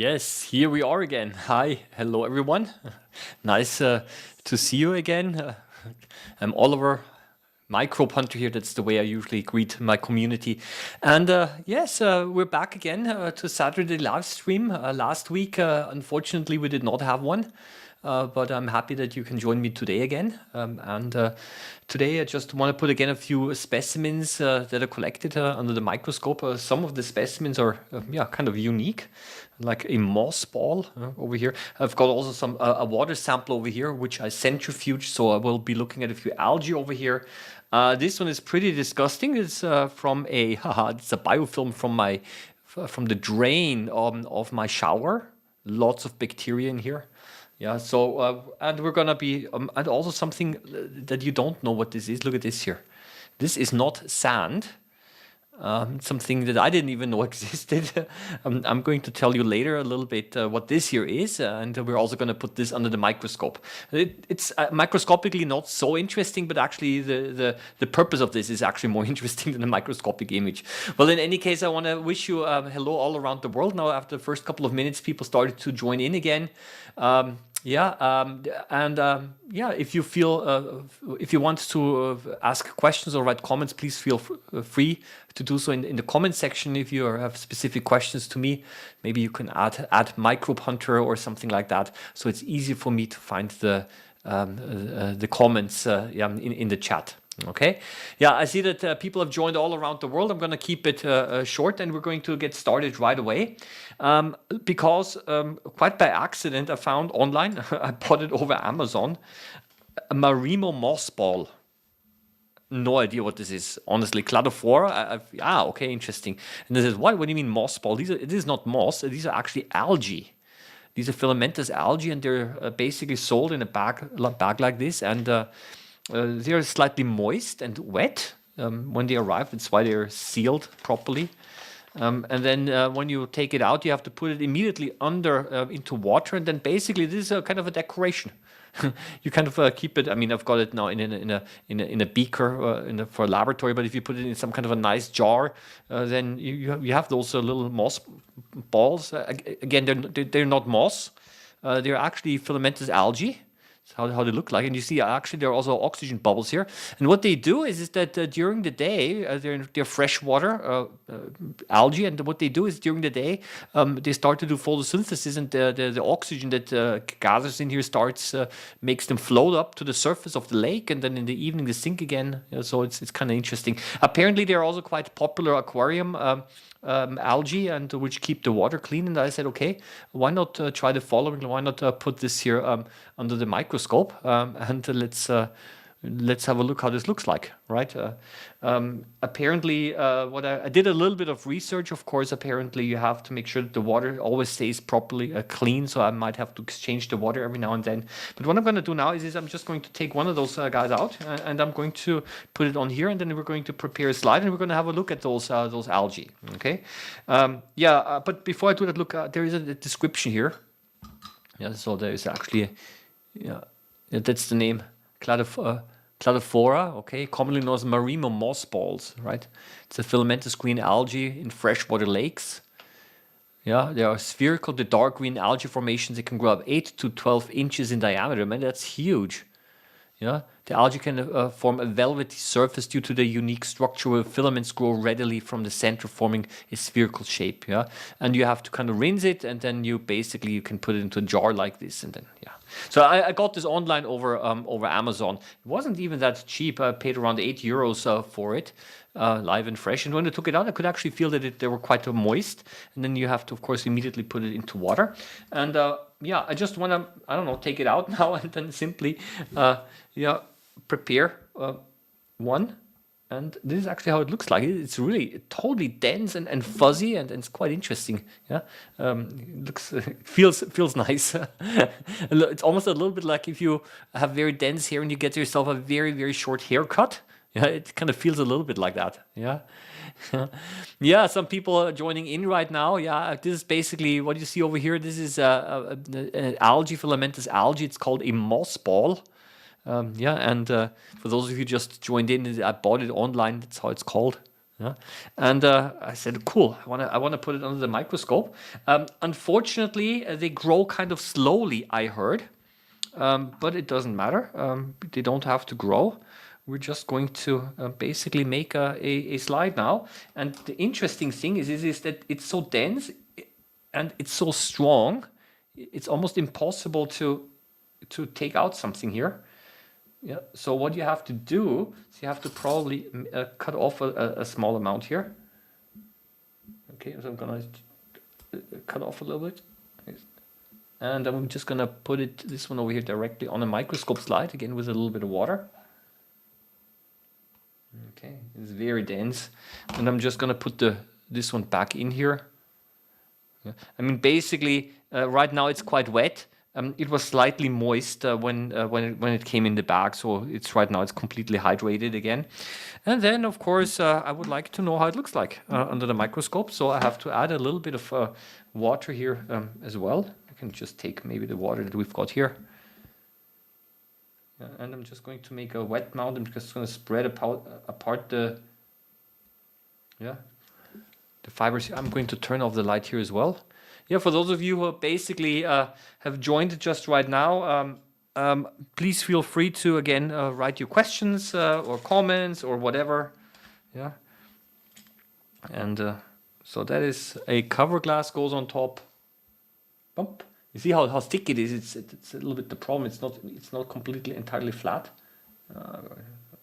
Yes, here we are again. Hi, hello everyone. Nice to see you again. I'm Oliver, Microbehunter here. That's the way I usually greet my community. And yes, we're back again to Saturday live stream. Last week, unfortunately, we did not have one. But I'm happy that you can join me today again. And today I just want to put again a few specimens that are collected under the microscope. Some of the specimens are yeah, kind of unique, like a moss ball over here. I've got also some a water sample over here, which I centrifuge. So I will be looking at a few algae over here. This one is pretty disgusting. It's from a it's a biofilm from the drain of my shower. Lots of bacteria in here. Yeah, so, and we're gonna be, and also something that you don't know what this is. Look at this here. This is not sand. Something that I didn't even know existed. I'm going to tell you later a little bit what this here is, and we're also going to put this under the microscope. It's microscopically not so interesting, but actually the purpose of this is actually more interesting than a microscopic image. Well, in any case, I want to wish you hello all around the world. Now, after the first couple of minutes, people started to join in again. Yeah, if you feel, if you want to ask questions or write comments, please feel free to do so in the comment section. If you have specific questions to me, maybe you can add Microbehunter or something like that, so it's easier for me to find the comments yeah, in the chat. Okay, yeah, I see that people have joined all around the world. I'm going to keep it short, and we're going to get started right away. Because quite by accident, I found online, I bought it over Amazon, a marimo mossball. No idea what this is, honestly. Cladophora, okay, interesting. And this is, what do you mean mossball? It is not moss, these are actually algae. These are filamentous algae, and they're basically sold in a bag like this, and they're slightly moist and wet when they arrive. That's why they're sealed properly. And then when you take it out, you have to put it immediately into water, and then basically this is a kind of a decoration. You kind of keep it. I mean, I've got it now in a beaker for a laboratory. But if you put it in some kind of a nice jar, then you have those little moss balls. Again, they're not moss. They're actually filamentous algae. How they look like, and you see actually there are also oxygen bubbles here. And what they do is that during the day they're freshwater algae, and what they do is during the day they start to do photosynthesis, and the oxygen that gathers in here makes them float up to the surface of the lake, and then in the evening they sink again. So it's kind of interesting. Apparently they're also quite popular aquarium algae, and which keep the water clean. And I said, okay, why not try the following? Why not put this here under the microscope, and let's have a look how this looks like, right? Apparently, what I did a little bit of research. Of course, apparently you have to make sure that the water always stays properly clean. So I might have to exchange the water every now and then. But what I'm going to do now is I'm just going to take one of those guys out, and I'm going to put it on here, and then we're going to prepare a slide, and we're going to have a look at those algae. Okay, but before I do that, look, there is a description here. Yeah, so there is actually, that's the name. Cladophora, okay, commonly known as marimo mossballs, right? It's a filamentous green algae in freshwater lakes. Yeah, they are spherical to dark green algae formations. They can grow up 8 to 12 inches in diameter. Man, that's huge. Yeah, the algae can form a velvety surface due to the unique structure where filaments grow readily from the center, forming a spherical shape. Yeah, and you have to kind of rinse it, and then you can put it into a jar like this, and then yeah. So I got this online over Amazon. It wasn't even that cheap. I paid around €8 for it, live and fresh. And when I took it out, I could actually feel that they were quite moist. And then you have to, of course, immediately put it into water. And yeah, I just want to, I don't know, take it out now and then simply, prepare one. And this is actually how it looks like. It's really totally dense and fuzzy, and it's quite interesting. Yeah, it feels nice. It's almost a little bit like if you have very dense hair and you get yourself a very, very short haircut. Yeah, it kind of feels a little bit like that. Yeah, yeah. Some people are joining in right now. Yeah, this is basically what you see over here. This is an algae, filamentous algae. It's called a mossball. For those of you just joined in, I bought it online. That's how it's called. Yeah. And I said, cool, I wanna put it under the microscope. Unfortunately, they grow kind of slowly, I heard, but it doesn't matter. They don't have to grow. We're just going to basically make a slide now. And the interesting thing is that it's so dense and it's so strong, it's almost impossible to take out something here. Yeah. So what you have to do is you have to probably cut off a small amount here. Okay, so I'm gonna cut off a little bit, and I'm just gonna put this one over here directly on a microscope slide again with a little bit of water. Okay, it's very dense, and I'm just gonna put this one back in here. Yeah. I mean, basically, right now it's quite wet. It was slightly moist when it came in the bag, so right now it's completely hydrated again. And then, of course, I would like to know how it looks like under the microscope. So I have to add a little bit of water here as well. I can just take maybe the water that we've got here. And I'm just going to make a wet mount. I'm just going to spread apart the fibers. I'm going to turn off the light here as well. Yeah, for those of you who basically have joined just right now, please feel free to again write your questions or comments or whatever. Yeah, and so that is a cover glass goes on top. Bump. You see how thick it is. It's a little bit the problem. It's not completely entirely flat.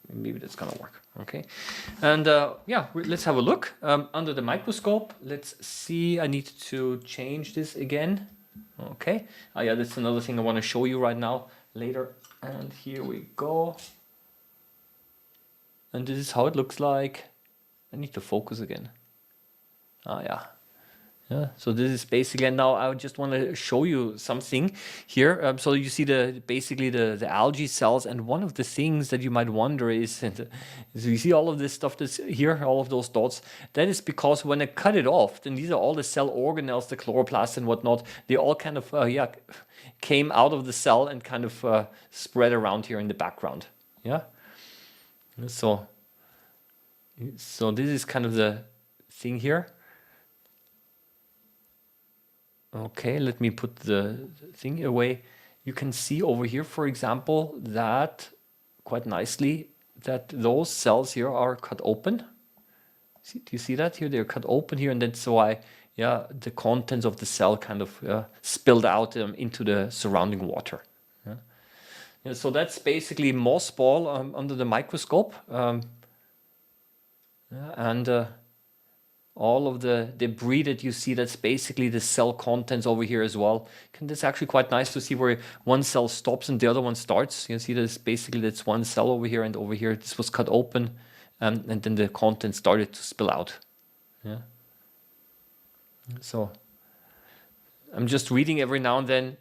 Maybe that's gonna work. Okay, and yeah, let's have a look under the microscope. Let's see. I need to change this again. Okay. Oh yeah, that's another thing I want to show you right now later. And here we go. And this is how it looks like. I need to focus again. Ah yeah. Yeah, so this is basically, and now I just want to show you something here. So you see basically the algae cells, and one of the things that you might wonder is you see all of this stuff that's here, all of those dots. That is because when I cut it off, then these are all the cell organelles, the chloroplasts and whatnot. They all kind of came out of the cell and kind of spread around here in the background. Yeah. So this is kind of the thing here. Okay, let me put the thing away. You can see over here, for example, that quite nicely that those cells here are cut open. Do you see that here? They're cut open here, and that's why, the contents of the cell kind of spilled out into the surrounding water. Yeah, so that's basically Mossball under the microscope, and all of the debris that you see, that's basically the cell contents over here as well. It's actually quite nice to see where one cell stops and the other one starts. You see that's one cell over here, and over here this was cut open, and then the contents started to spill out. Yeah. So I'm just reading every now and then.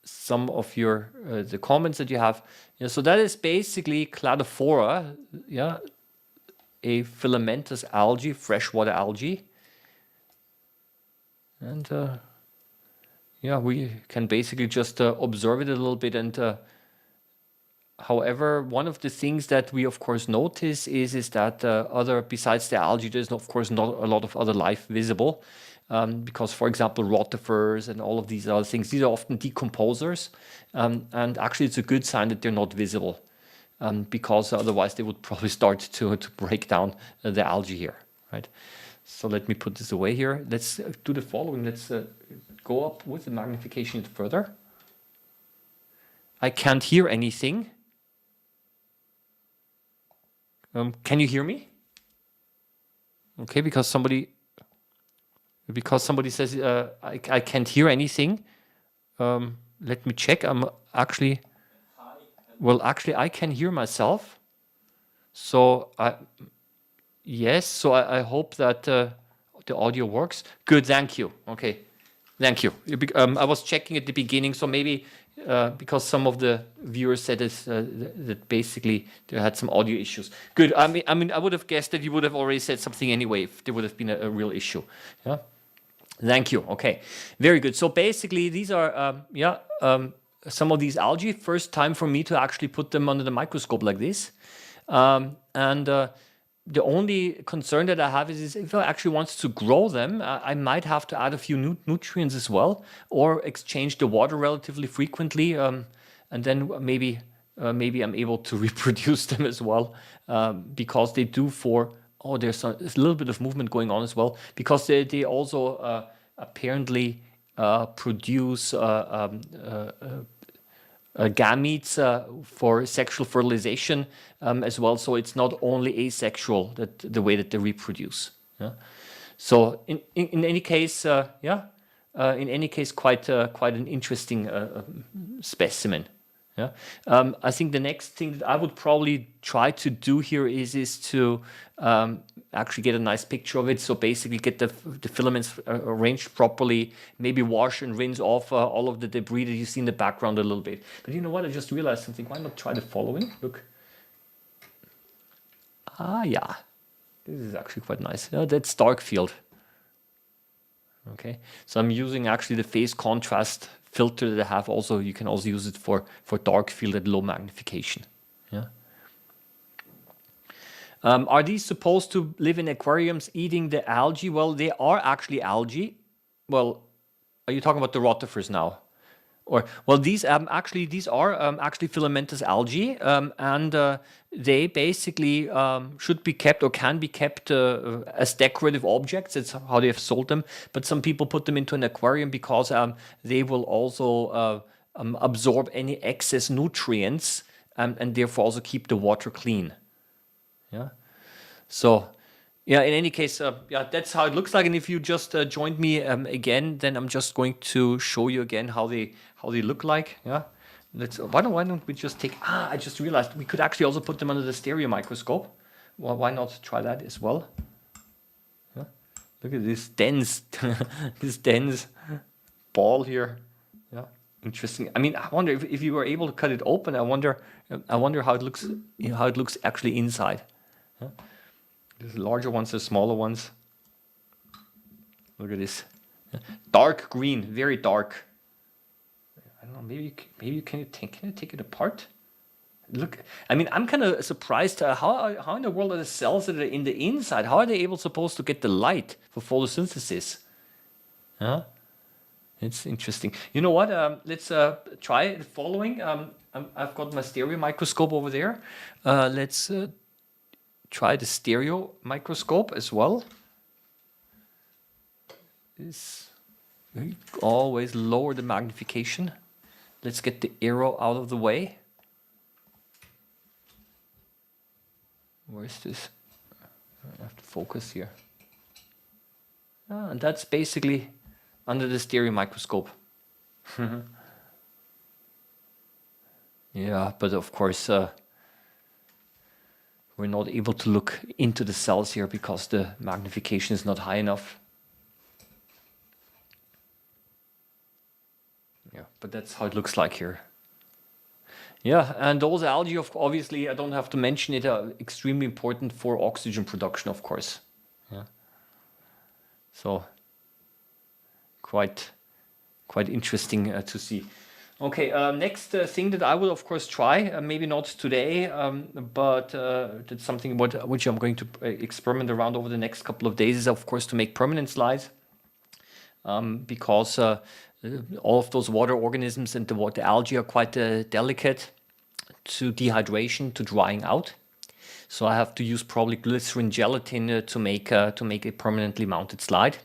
Some of your the comments that you have. Yeah. So that is basically Cladophora. Yeah. A filamentous algae, freshwater algae, and we can basically just observe it a little bit. And however, one of the things that we of course notice is that besides the algae, there's of course not a lot of other life visible, because for example rotifers and all of these other things, these are often decomposers, and actually it's a good sign that they're not visible. Because otherwise they would probably start to break down the algae here, right? So let me put this away here. Let's do the following. Let's go up with the magnification further. I can't hear anything. Can you hear me? Okay, because somebody says I can't hear anything. Let me check. I'm actually. Well, actually, I can hear myself. So, yes. So I hope that the audio works. Good. Thank you. Okay. Thank you. I was checking at the beginning, so maybe because some of the viewers said that basically they had some audio issues. Good. I mean, I would have guessed that you would have already said something anyway if there would have been a real issue. Yeah. Thank you. Okay. Very good. So basically, these are some of these algae. First time for me to actually put them under the microscope like this, and the only concern that I have is if I actually want to grow them, I might have to add a few nutrients as well, or exchange the water relatively frequently, and then maybe I'm able to reproduce them as well, because they do for. Oh, there's a little bit of movement going on as well, because they also apparently produce gametes for sexual fertilization as well. So it's not only asexual that the way that they reproduce. Yeah. So in any case, in any case, quite an interesting specimen. Yeah. I think the next thing that I would probably try to do here is to actually get a nice picture of it. So basically get the filaments arranged properly, maybe wash and rinse off all of the debris that you see in the background a little bit. But you know what? I just realized something. Why not try the following? Look. Ah, yeah. This is actually quite nice. That's dark field. Okay. So I'm using actually the phase contrast filter that I have. Also, you can also use it for dark field at low magnification. Yeah. Are these supposed to live in aquariums eating the algae? Well, they are actually algae. Well, are you talking about the rotifers now? Or well, these are actually filamentous algae, and they basically should be kept or can be kept as decorative objects. That's how they have sold them. But some people put them into an aquarium because they will also absorb any excess nutrients, and therefore also keep the water clean. Yeah. So. Yeah, in any case, that's how it looks like. And if you just joined me again, then I'm just going to show you again how they look like. Yeah, why don't we just take? I just realized we could actually also put them under the stereo microscope. Well, why not try that as well? Yeah. Look at this dense, this dense ball here. Yeah, interesting. I mean, I wonder if you were able to cut it open. I wonder how it looks. You know, how it looks actually inside. Yeah. There's larger ones, there's smaller ones. Look at this. Dark green, very dark. I don't know, maybe you can you take it apart? Look, I mean, I'm kind of surprised how in the world are the cells that are in the inside, how are they supposed to get the light for photosynthesis? Huh? It's interesting. You know what? Let's try the following. I've got my stereo microscope over there. Let's try the stereo microscope as well. Always lower the magnification. Let's get the arrow out of the way. Where is this? I have to focus here. And that's basically under the stereo microscope. Yeah, but of course we're not able to look into the cells here because the magnification is not high enough. Yeah, but that's how it looks like here. Yeah, and those algae, obviously, I don't have to mention it, are extremely important for oxygen production, of course. Yeah. So, quite interesting to see. Okay, next thing that I will of course try, maybe not today, but that's something which I'm going to experiment around over the next couple of days, is of course to make permanent slides, because all of those water organisms and the algae are quite delicate to dehydration, to drying out. So I have to use probably glycerin gelatin to make a permanently mounted slide.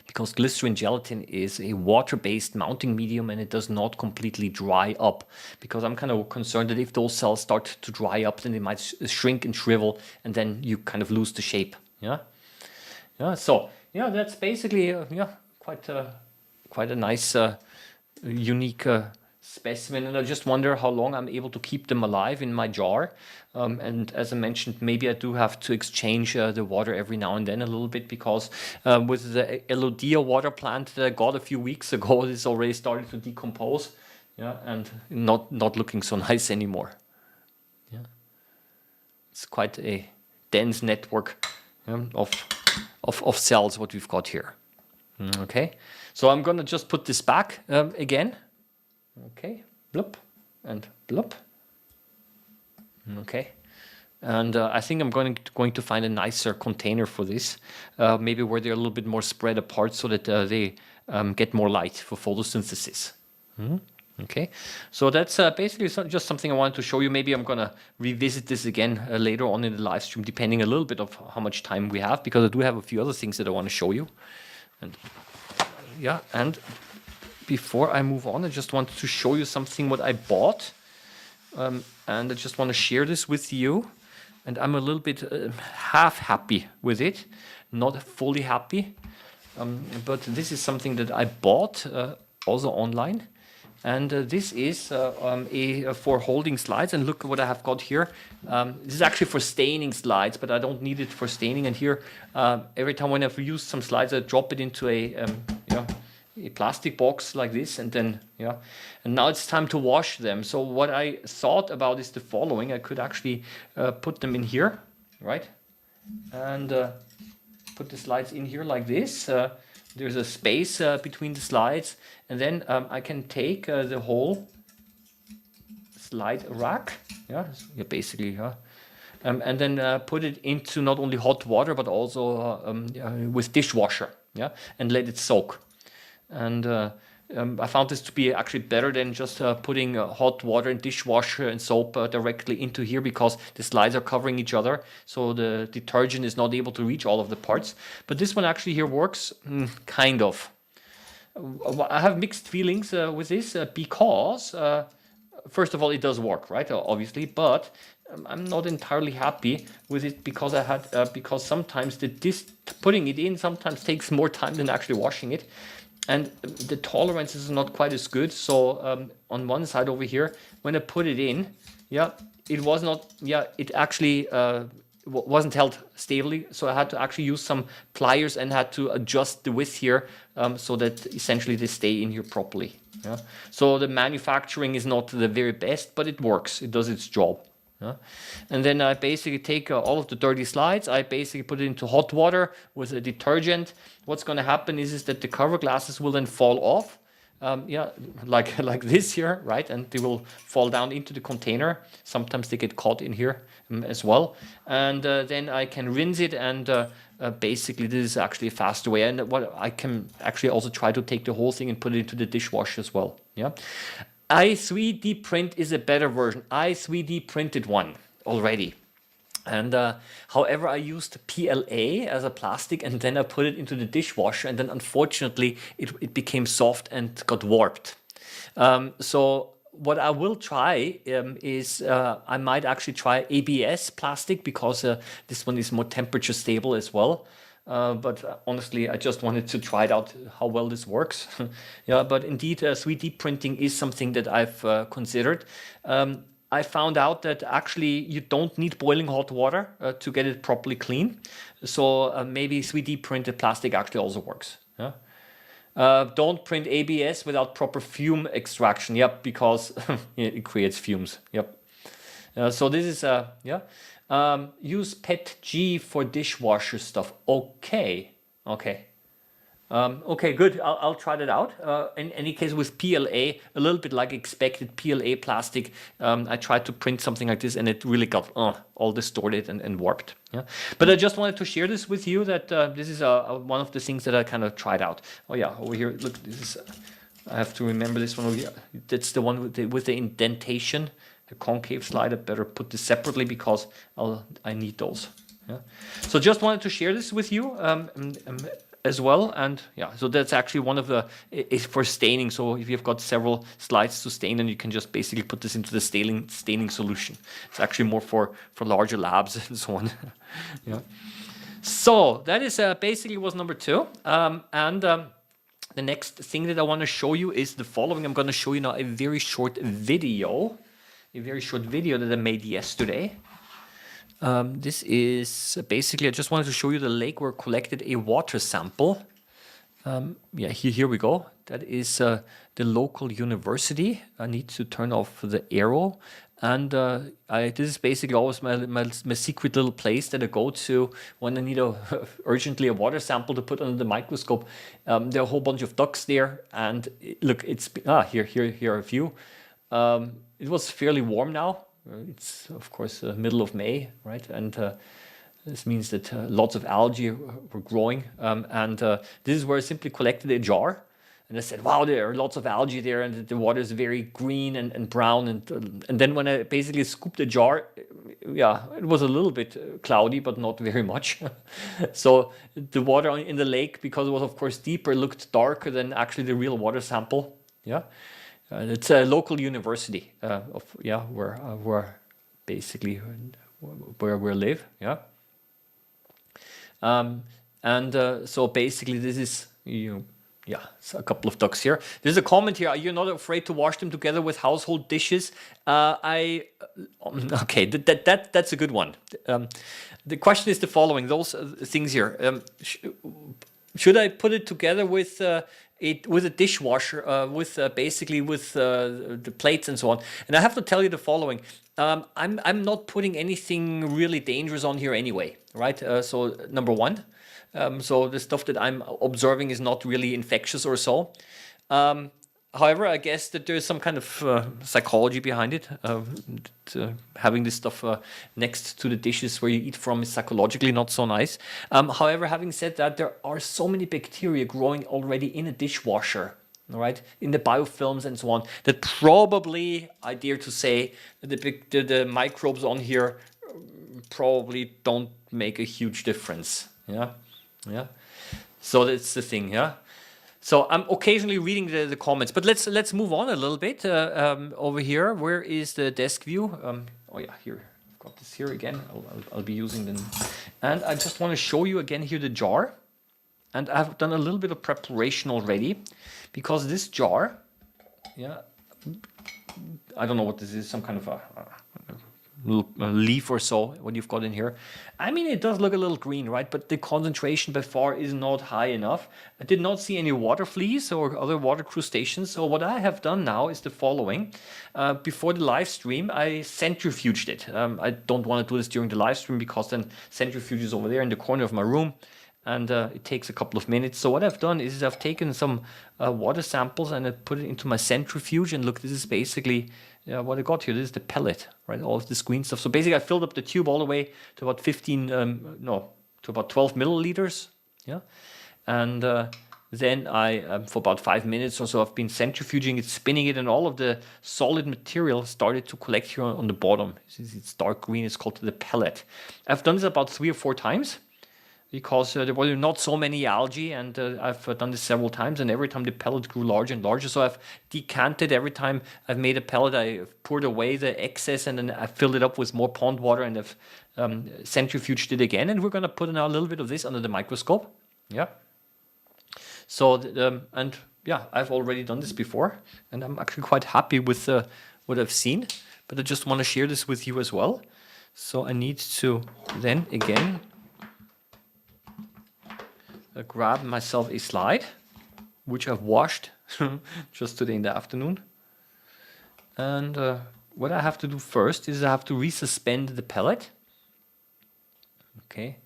Because glycerin gelatin is a water-based mounting medium and it does not completely dry up. Because I'm kind of concerned that if those cells start to dry up, then they might shrink and shrivel, and then you kind of lose the shape. Yeah, yeah. So yeah, that's basically quite a nice, unique specimen, and I just wonder how long I'm able to keep them alive in my jar. And as I mentioned, maybe I do have to exchange the water every now and then a little bit, because with the Elodia water plant that I got a few weeks ago, it's already started to decompose, yeah, and not looking so nice anymore. Yeah, it's quite a dense network of cells what we've got here. Okay, so I'm gonna just put this back again. Okay, bloop and bloop. Okay, And I think I'm going to find a nicer container for this, maybe where they're a little bit more spread apart so that they get more light for photosynthesis. Okay, so that's basically just something I wanted to show you. Maybe I'm gonna revisit this again later on in the live stream, depending a little bit of how much time we have, because I do have a few other things that I want to show you. And yeah, and before I move on, I just wanted to show you something what I bought, and I just want to share this with you. And I'm a little bit half happy with it, not fully happy, but this is something that I bought also online. And this is for holding slides. And look what I have got here. This is actually for staining slides, but I don't need it for staining. And here, every time when I've used some slides, I drop it into a plastic box like this, and then and now it's time to wash them. So what I thought about is the following. I could actually put them in here, right? And put the slides in here like this. There's a space between the slides, and then I can take the whole slide rack, basically, and then put it into not only hot water but also with dishwasher, and let it soak. And I found this to be actually better than just putting hot water and dishwasher and soap directly into here, because the slides are covering each other, so the detergent is not able to reach all of the parts. But this one actually here works, kind of. I have mixed feelings with this because, first of all, it does work, right? Obviously, but I'm not entirely happy with it because because sometimes putting it in sometimes takes more time than actually washing it. And the tolerance is not quite as good. So on one side over here, when I put it in, it was not, it actually wasn't held stably. So I had to actually use some pliers and had to adjust the width here so that essentially they stay in here properly. So the manufacturing is not the very best, but it works. It does its job. And then I basically take all of the dirty slides. I basically put it into hot water with a detergent. What's going to happen is that the cover glasses will then fall off, like this here, right? And they will fall down into the container. Sometimes they get caught in here as well. And then I can rinse it, and basically this is actually a faster way. And what I can actually also try to take the whole thing and put it into the dishwasher as well. I 3D print is a better version. I 3D printed one already. And however, I used PLA as a plastic, and then I put it into the dishwasher, and then unfortunately it became soft and got warped. So what I will try is I might actually try ABS plastic, because this one is more temperature stable as well. But honestly, I just wanted to try it out, how well this works. But indeed, 3D printing is something that I've considered. I found out that actually you don't need boiling hot water to get it properly clean. So maybe 3D printed plastic actually also works. Don't print ABS without proper fume extraction. Because it creates fumes. So this is use PETG for dishwasher stuff. Okay, good. I'll try that out. In any case, with PLA, a little bit like expected, PLA plastic, I tried to print something like this, and it really got all distorted and warped. But I just wanted to share this with you, that this is one of the things that I kind of tried out. Over here, look, this is. I have to remember this one over here. That's the one with the indentation. The concave slide. I better put this separately because I need those. So just wanted to share this with you as well. And so that's actually one of the, is for staining. So if you've got several slides to stain, then you can just basically put this into the staining solution. It's actually more for larger labs and so on. So that is basically was number 2. The next thing that I want to show you is the following. I'm going to show you now a very short video. That I made yesterday. This is basically, I just wanted to show you the lake where I collected a water sample. Here we go. That is the local university. I need to turn off the arrow. And this is basically always my secret little place that I go to when I need urgently a water sample to put under the microscope. There are a whole bunch of ducks there. And look, it's, here are a few. It was fairly warm now, It's of course middle of May, right? And this means that lots of algae were growing. This is where I simply collected a jar. And I said, wow, there are lots of algae there, and the water is very green and brown. And then when I basically scooped the jar, yeah, it was a little bit cloudy, but not very much. So the water in the lake, because it was of course deeper, looked darker than actually the real water sample. Yeah, it's a local university where basically where we live. Yeah, so basically this is Yeah, so a couple of ducks here. There's a comment here. Are you not afraid to wash them together with household dishes? Okay, that's a good one. The question is the following: those things here. Should I put it together with a dishwasher, basically with the plates and so on? And I have to tell you the following: I'm not putting anything really dangerous on here anyway, right? So number one. So the stuff that I'm observing is not really infectious or so. However, I guess that there's some kind of psychology behind it. Having this stuff next to the dishes where you eat from is psychologically not so nice. However, having said that, there are so many bacteria growing already in a dishwasher, right, in the biofilms and so on, that probably, I dare to say, the microbes on here probably don't make a huge difference. Yeah, so that's the thing. Yeah, so I'm occasionally reading the comments, but let's move on a little bit over here. Where is the desk view? Oh yeah, here. I've got this here again. I'll be using them, and I just want to show you again here the jar, and I've done a little bit of preparation already, because this jar, yeah, I don't know what this is. Some kind of a leaf or so, what you've got in here. I mean, it does look a little green, right? But the concentration by far is not high enough. I did not see any water fleas or other water crustaceans. So what I have done now is the following. Before the live stream, I centrifuged it. I don't want to do this during the live stream because then centrifuge is over there in the corner of my room. And it takes a couple of minutes. So what I've done is I've taken some water samples and I put it into my centrifuge. And look, this is basically what I got here. This is the pellet, right? All of this green stuff. So basically I filled up the tube all the way to about 12 milliliters. Yeah. And then I, for about 5 minutes or so, I've been centrifuging it, spinning it, and all of the solid material started to collect here on the bottom. It's dark green. It's called the pellet. I've done this about 3 or 4 times, because there were not so many algae, and I've done this several times, and every time the pellet grew larger and larger. So I've decanted every time I've made a pellet. I poured away the excess, and then I filled it up with more pond water, and I've centrifuged it again. And we're going to put now a little bit of this under the microscope. Yeah. So, and yeah, I've already done this before, and I'm actually quite happy with what I've seen. But I just want to share this with you as well. So I need to then again grab myself a slide, which I've washed just today in the afternoon. And what I have to do first is I have to resuspend the pellet. Okay.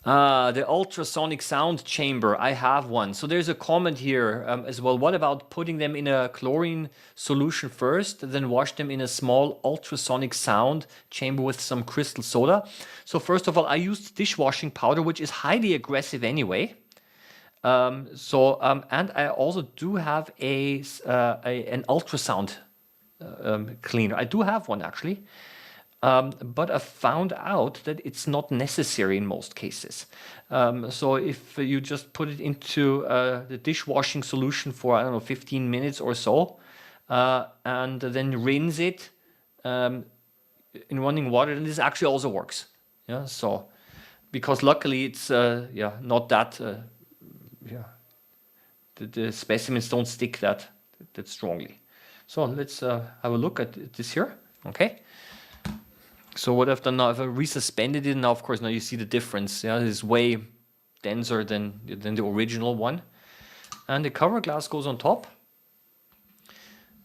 The ultrasonic sound chamber, I have one. So there's a comment here as well. What about putting them in a chlorine solution first, then wash them in a small ultrasonic sound chamber with some crystal soda? So first of all, I used dishwashing powder, which is highly aggressive anyway. And I also do have an ultrasound cleaner. I do have one actually. But I found out that it's not necessary in most cases. So if you just put it into the dishwashing solution for, I don't know, 15 minutes or so, and then rinse it in running water, then this actually also works. Yeah, so because luckily it's not that the specimens don't stick that strongly. So let's have a look at this here. Okay. So what I've done now, I've resuspended it. Now, of course, now you see the difference. Yeah, it's way denser than the original one. And the cover glass goes on top.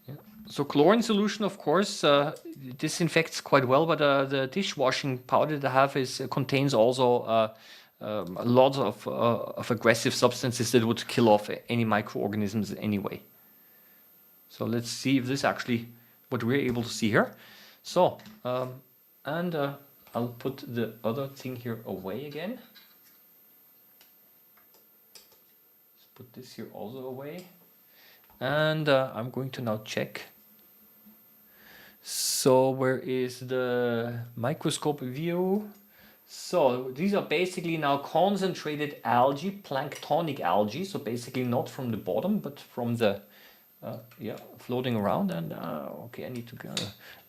Yeah. So chlorine solution, of course, disinfects quite well, but the dishwashing powder that I have contains also lots of aggressive substances that would kill off any microorganisms anyway. So let's see if this actually, what we're able to see here. So, and I'll put the other thing here away again. Let's put this here also away. And I'm going to now check. So where is the microscope view? So these are basically now concentrated algae, planktonic algae. So basically not from the bottom, but from the, yeah, floating around. And okay, I need to go.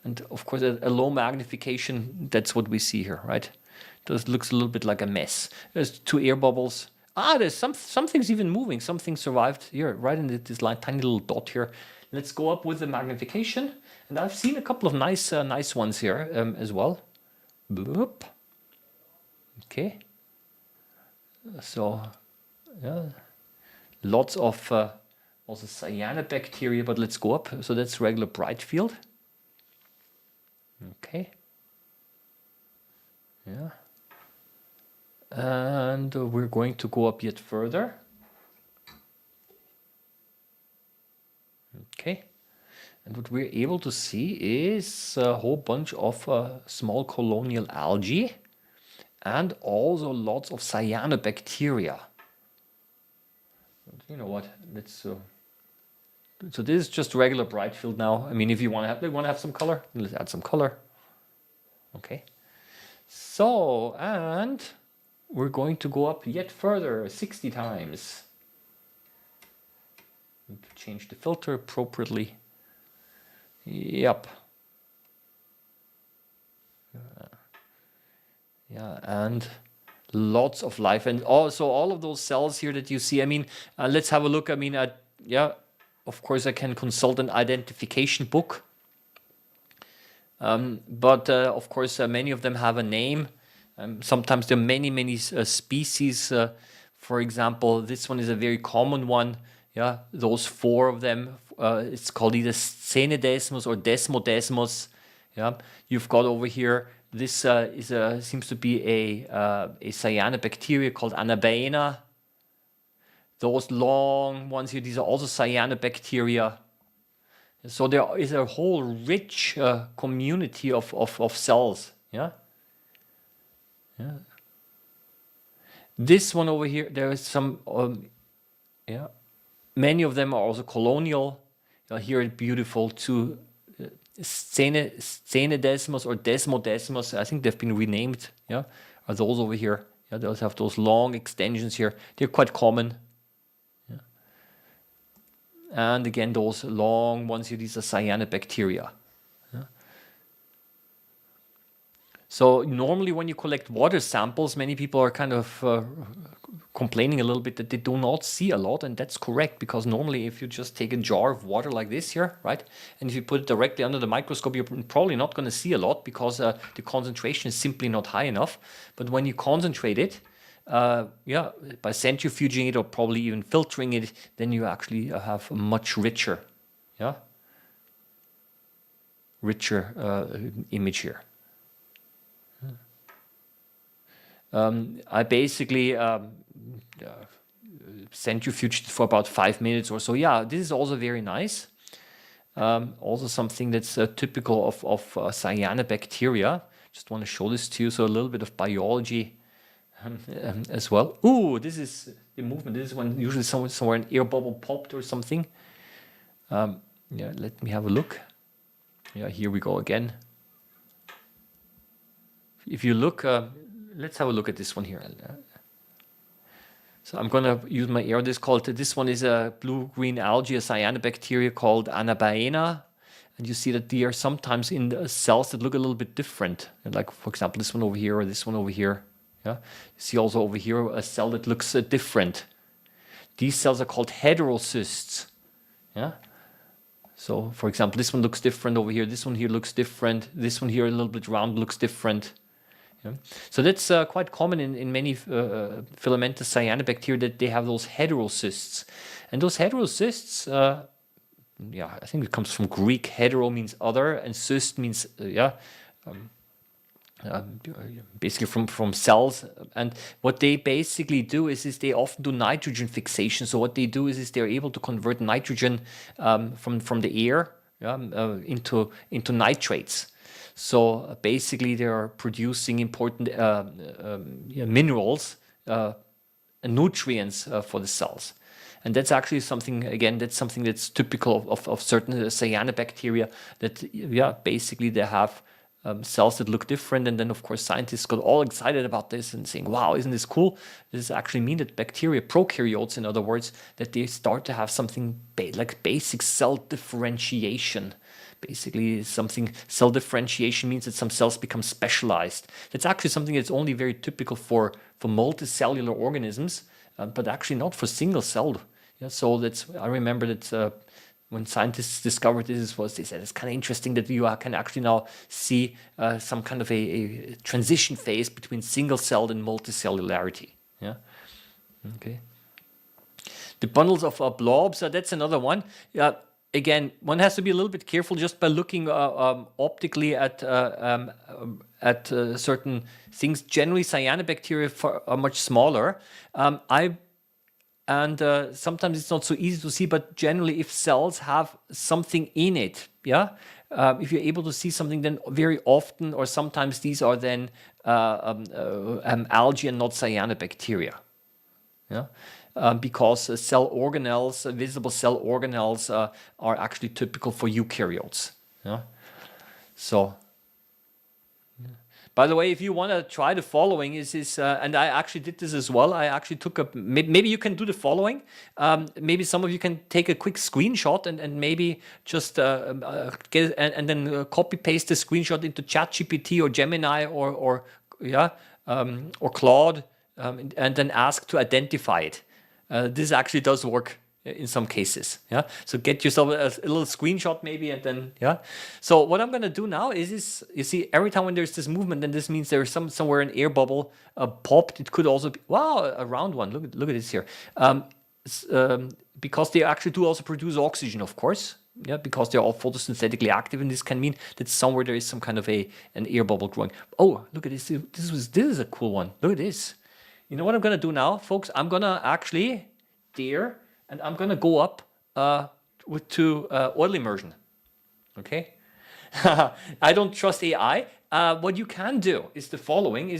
And of course, a low magnification, that's what we see here, right? This looks a little bit like a mess. There's two air bubbles. Ah, there's something's even moving. Something survived here, right in this tiny little dot here. Let's go up with the magnification. And I've seen a couple of nice ones here as well. Boop. Okay. So, yeah, lots of also cyanobacteria, but let's go up. So that's regular bright field. Okay. Yeah. And we're going to go up yet further. Okay. And what we're able to see is a whole bunch of small colonial algae and also lots of cyanobacteria. You know what? Let's so this is just regular bright field now. I mean, if you want to have some color, let's add some color. Okay. So, and we're going to go up yet further, 60 times. Change the filter appropriately. Yep. Yeah, and lots of life. And also all of those cells here that you see, I mean, let's have a look. I mean, yeah, of course I can consult an identification book. But of course, many of them have a name. Sometimes there are many species. For example, this one is a very common one. Yeah, those four of them. It's called either Scenedesmus or Desmodesmus. Yeah, you've got over here. This seems to be a cyanobacteria called Anabaena. Those long ones here, these are also cyanobacteria. So there is a whole rich community of cells. Yeah. Yeah. This one over here, there is some. Yeah. Many of them are also colonial. Here, beautiful two Scenedesmus or Desmodesmus. I think they've been renamed. Yeah, are those over here? Yeah, those have those long extensions here. They're quite common. Yeah. And again, those long ones here. These are cyanobacteria. Yeah. So normally, when you collect water samples, many people are kind of complaining a little bit that they do not see a lot, and that's correct, because normally if you just take a jar of water like this here, right, and if you put it directly under the microscope, you're probably not going to see a lot because the concentration is simply not high enough. But when you concentrate it, yeah, by centrifuging it or probably even filtering it, then you actually have a much richer, yeah, image here. I basically centrifuged for about 5 minutes or so. Yeah, this is also very nice. Also something that's typical of cyanobacteria. Just want to show this to you. So a little bit of biology as well. Ooh, this is the movement. This is when usually somewhere an air bubble popped or something. Yeah, let me have a look. Yeah, here we go again. If you look, let's have a look at this one here. So I'm going to use my air. This one is a blue-green algae, a cyanobacteria called Anabaena. And you see that they are sometimes in the cells that look a little bit different. Like, for example, this one over here or this one over here. Yeah. You see also over here a cell that looks different. These cells are called heterocysts. Yeah. So, for example, this one looks different over here. This one here looks different. This one here a little bit round looks different. Yeah. So that's quite common in many filamentous cyanobacteria, that they have those heterocysts. And those heterocysts, yeah, I think it comes from Greek. Hetero means other, and cyst means, basically from cells. And what they basically do is they often do nitrogen fixation. So what they do is they're able to convert nitrogen from the air into nitrates. So basically, they are producing important minerals and nutrients for the cells. And that's actually something, again, that's something that's typical of certain cyanobacteria that, basically they have cells that look different. And then, of course, scientists got all excited about this and saying, wow, isn't this cool? This actually means that bacteria, prokaryotes, in other words, that they start to have something like basic cell differentiation. Basically, something cell differentiation means that some cells become specialized. That's actually something that's only very typical for multicellular organisms, but actually not for single celled. Yeah, so I remember that when scientists discovered this, they said it's kind of interesting that you can actually now see some kind of a transition phase between single celled and multicellularity. Yeah. Okay. The bundles of blobs, that's another one. Again, one has to be a little bit careful just by looking optically at certain things. Generally, cyanobacteria are much smaller. Sometimes it's not so easy to see, but generally, if cells have something in it, if you're able to see something, then very often or sometimes these are then algae and not cyanobacteria. Yeah. Because cell organelles, visible cell organelles, are actually typical for eukaryotes. Yeah. So, by the way, if you want to try the following, and I actually did this as well. I actually took maybe you can do the following. Maybe some of you can take a quick screenshot and maybe just get and then copy paste the screenshot into ChatGPT or Gemini or Claude, and then ask to identify it. This actually does work in some cases. Yeah. So get yourself a little screenshot maybe, and then So what I'm going to do now is you see every time when there's this movement, then this means there's somewhere an air bubble popped. It could also be a round one. Look at this here. Because they actually do also produce oxygen, of course. Yeah, because they're all photosynthetically active, and this can mean that somewhere there is some kind of an air bubble growing. Oh, look at this. This is a cool one. Look at this. You know what I'm going to do now, folks? I'm going to actually and I'm going to go up to oil immersion. Okay? I don't trust AI. What you can do is the following: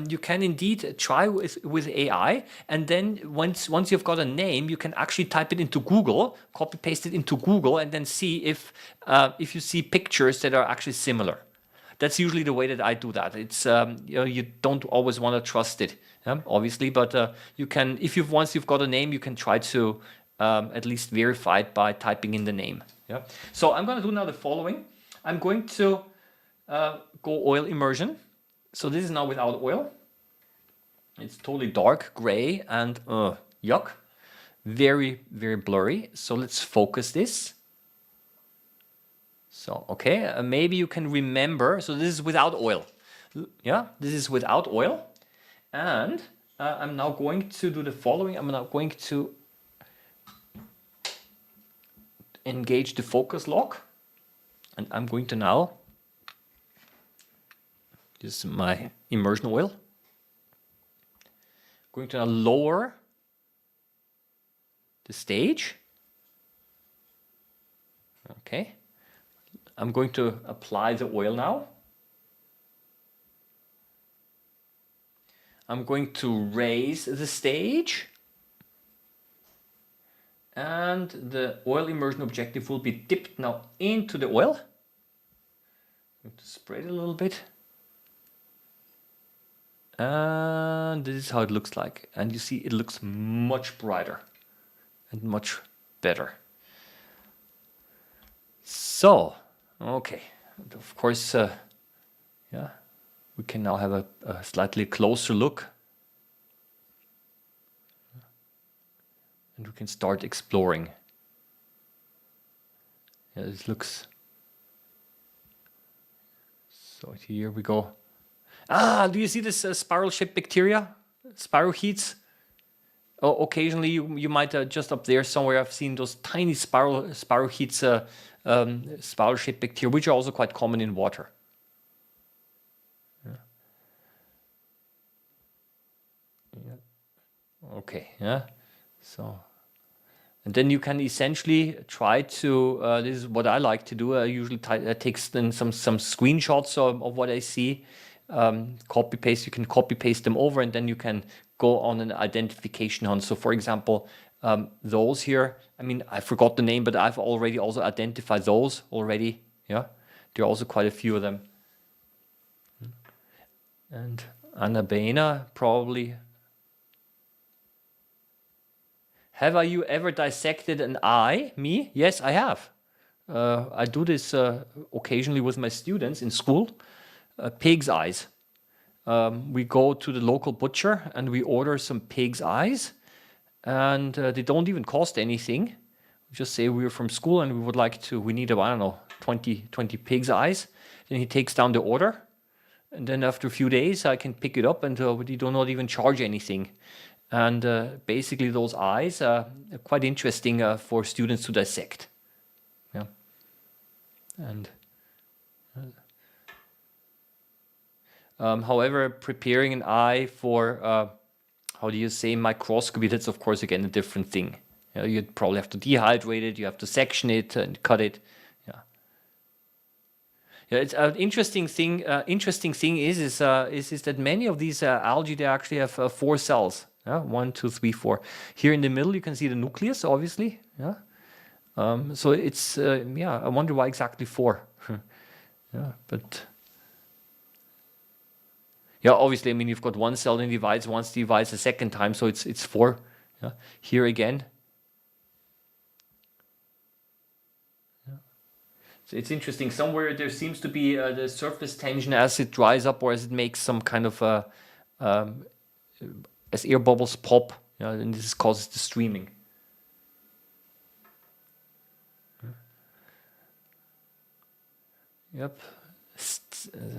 you can indeed try with AI, and then once you've got a name, you can actually type it into Google, copy paste it into Google, and then see if you see pictures that are actually similar. That's usually the way that I do that. It's you don't always want to trust it, obviously, but you can, once you've got a name, you can try to at least verify it by typing in the name. Yeah. So I'm going to do now the following. I'm going to go oil immersion. So this is now without oil. It's totally dark, gray, and yuck, very, very blurry. So let's focus this. So, okay, maybe you can remember. So this is without oil. Yeah, this is without oil. And I'm now going to do the following. I'm now going to engage the focus lock. And I'm going to now, this is my immersion oil. Going to now lower the stage. Okay. I'm going to apply the oil now. I'm going to raise the stage. And the oil immersion objective will be dipped now into the oil. I'm going to spread it a little bit. And this is how it looks like. And you see it looks much brighter and much better. So, okay, and of course, we can now have a slightly closer look. And we can start exploring. Yeah, this looks... So here we go. Do you see this spiral-shaped bacteria? Spirochetes? Oh, occasionally you might just up there somewhere I've seen those tiny spirochetes, spiral-shaped bacteria, which are also quite common in water. Yeah. Okay, yeah. So And then you can essentially try to, this is what I like to do. I usually take some screenshots of what I see, copy paste. You can copy paste them over, and then you can go on an identification hunt. So for example, those here, I mean, I forgot the name, but I've already also identified those already. Yeah, there are also quite a few of them. And Annabena probably. Have you ever dissected an eye? Me? Yes, I have. I do this occasionally with my students in school. Pig's eyes. We go to the local butcher and we order some pig's eyes, and they don't even cost anything. We just say we're from school and we need, I don't know, 20 pig's eyes. Then he takes down the order, and then after a few days I can pick it up, and we do not even charge anything. And basically those eyes are quite interesting for students to dissect. Yeah. And however, preparing an eye for, how do you say, microscopy, that's of course again a different thing. You'd probably have to dehydrate it, you have to section it and cut it. Yeah, it's an interesting thing. Interesting thing is that many of these algae, they actually have 4 cells. 1, 2, 3, 4. Here in the middle, you can see the nucleus, obviously. Yeah. So it's I wonder why exactly 4. Yeah, but yeah, obviously, I mean, you've got 1 cell that divides once, divides a second time, so it's 4. Yeah. Here again. It's interesting. Somewhere there seems to be the surface tension as it dries up, or as it makes some kind of as air bubbles pop, and this causes the streaming. Yep.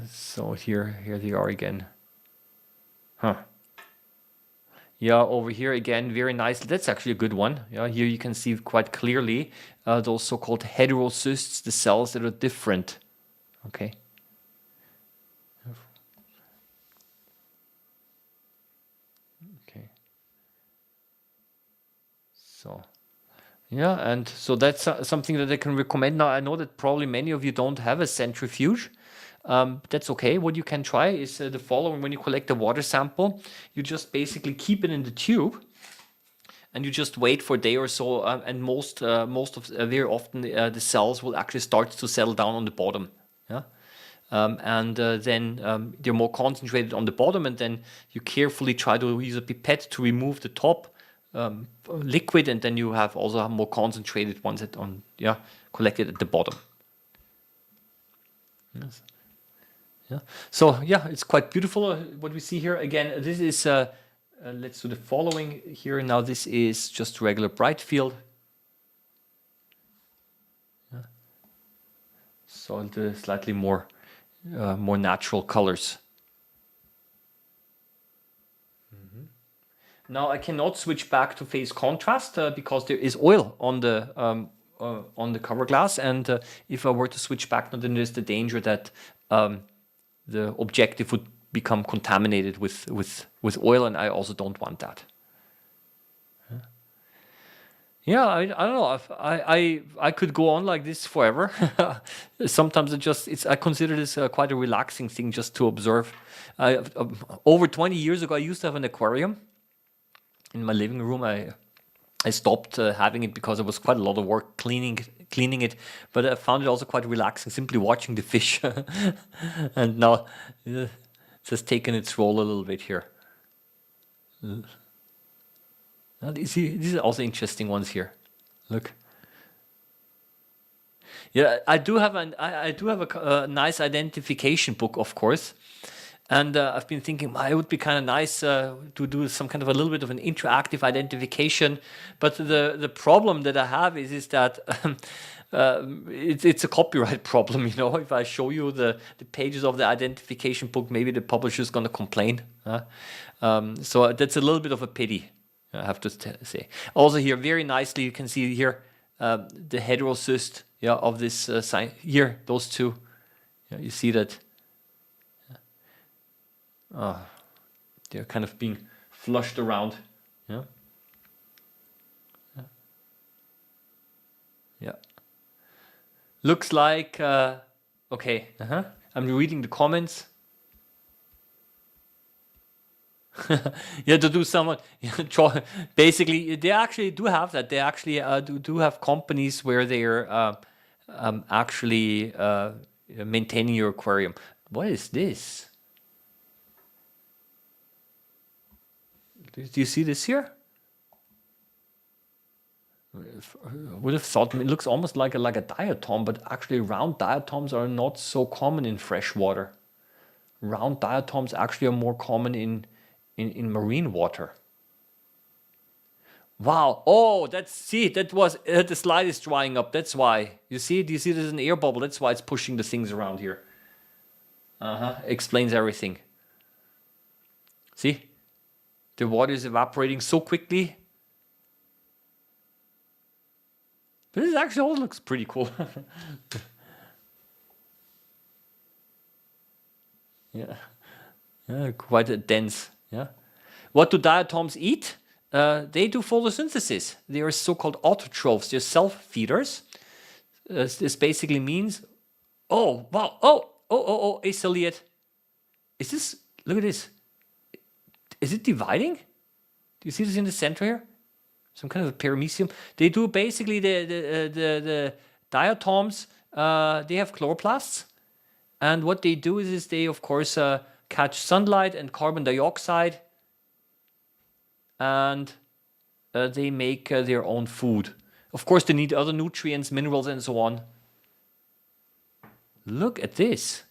So here they are again. Huh. Yeah, over here again, very nice. That's actually a good one. Yeah, here you can see quite clearly those so-called heterocysts, the cells that are different. Okay. Okay. So, yeah, and so that's something that I can recommend. Now, I know that probably many of you don't have a centrifuge. That's okay. What you can try is the following. When you collect a water sample, you just basically keep it in the tube, and you just wait for a day or so. And very often the cells will actually start to settle down on the bottom. Yeah. Then they're more concentrated on the bottom, and then you carefully try to use a pipette to remove the top liquid, and then you have also more concentrated ones collected at the bottom. Yes. Yeah. So yeah, it's quite beautiful what we see here. Again, this is let's do the following here. Now this is just regular bright field. Yeah. So the slightly more natural colors. Now I cannot switch back to phase contrast because there is oil on the cover glass, and if I were to switch back, then there's the danger that the objective would become contaminated with oil, and I also don't want that. Yeah, I don't know. I could go on like this forever. Sometimes I consider this quite a relaxing thing just to observe. Over 20 years ago, I used to have an aquarium in my living room. I stopped having it because it was quite a lot of work cleaning it, but I found it also quite relaxing simply watching the fish. And now it's just taken its role a little bit here. These are also interesting ones here. Look. Yeah, I do have a nice identification book, of course. And I've been thinking, it would be kind of nice to do some kind of a little bit of an interactive identification. But the problem that I have is that it's a copyright problem. If I show you the pages of the identification book, maybe the publisher is going to complain. So that's a little bit of a pity, I have to say. Also here, very nicely, you can see here the heterocyst of this sign. Here, those two. You see that. They're kind of being flushed around. Yeah. Looks like, okay, I'm reading the comments. Yeah, to do someone, basically, they actually do have that. They actually do have companies where they're actually maintaining your aquarium. What is this? Do you see this here? Would have thought it looks almost like a diatom, but actually round diatoms are not so common in fresh water. Round diatoms actually are more common in marine water. Wow! Oh, that was the slide is drying up. That's why. You see? Do you see? There's an air bubble. That's why it's pushing the things around here. Explains everything. See? The water is evaporating so quickly. But this actually all looks pretty cool. Yeah. Yeah, quite dense. Yeah. What do diatoms eat? They do photosynthesis. They are so-called autotrophs. They're self-feeders. This basically means, oh, wow, oh, a ciliate. Is this, look at this. Is it dividing? Do you see this in the center here? Some kind of a paramecium. They do basically the diatoms, they have chloroplasts. And what they do is they, of course, catch sunlight and carbon dioxide. And they make their own food. Of course, they need other nutrients, minerals, and so on. Look at this.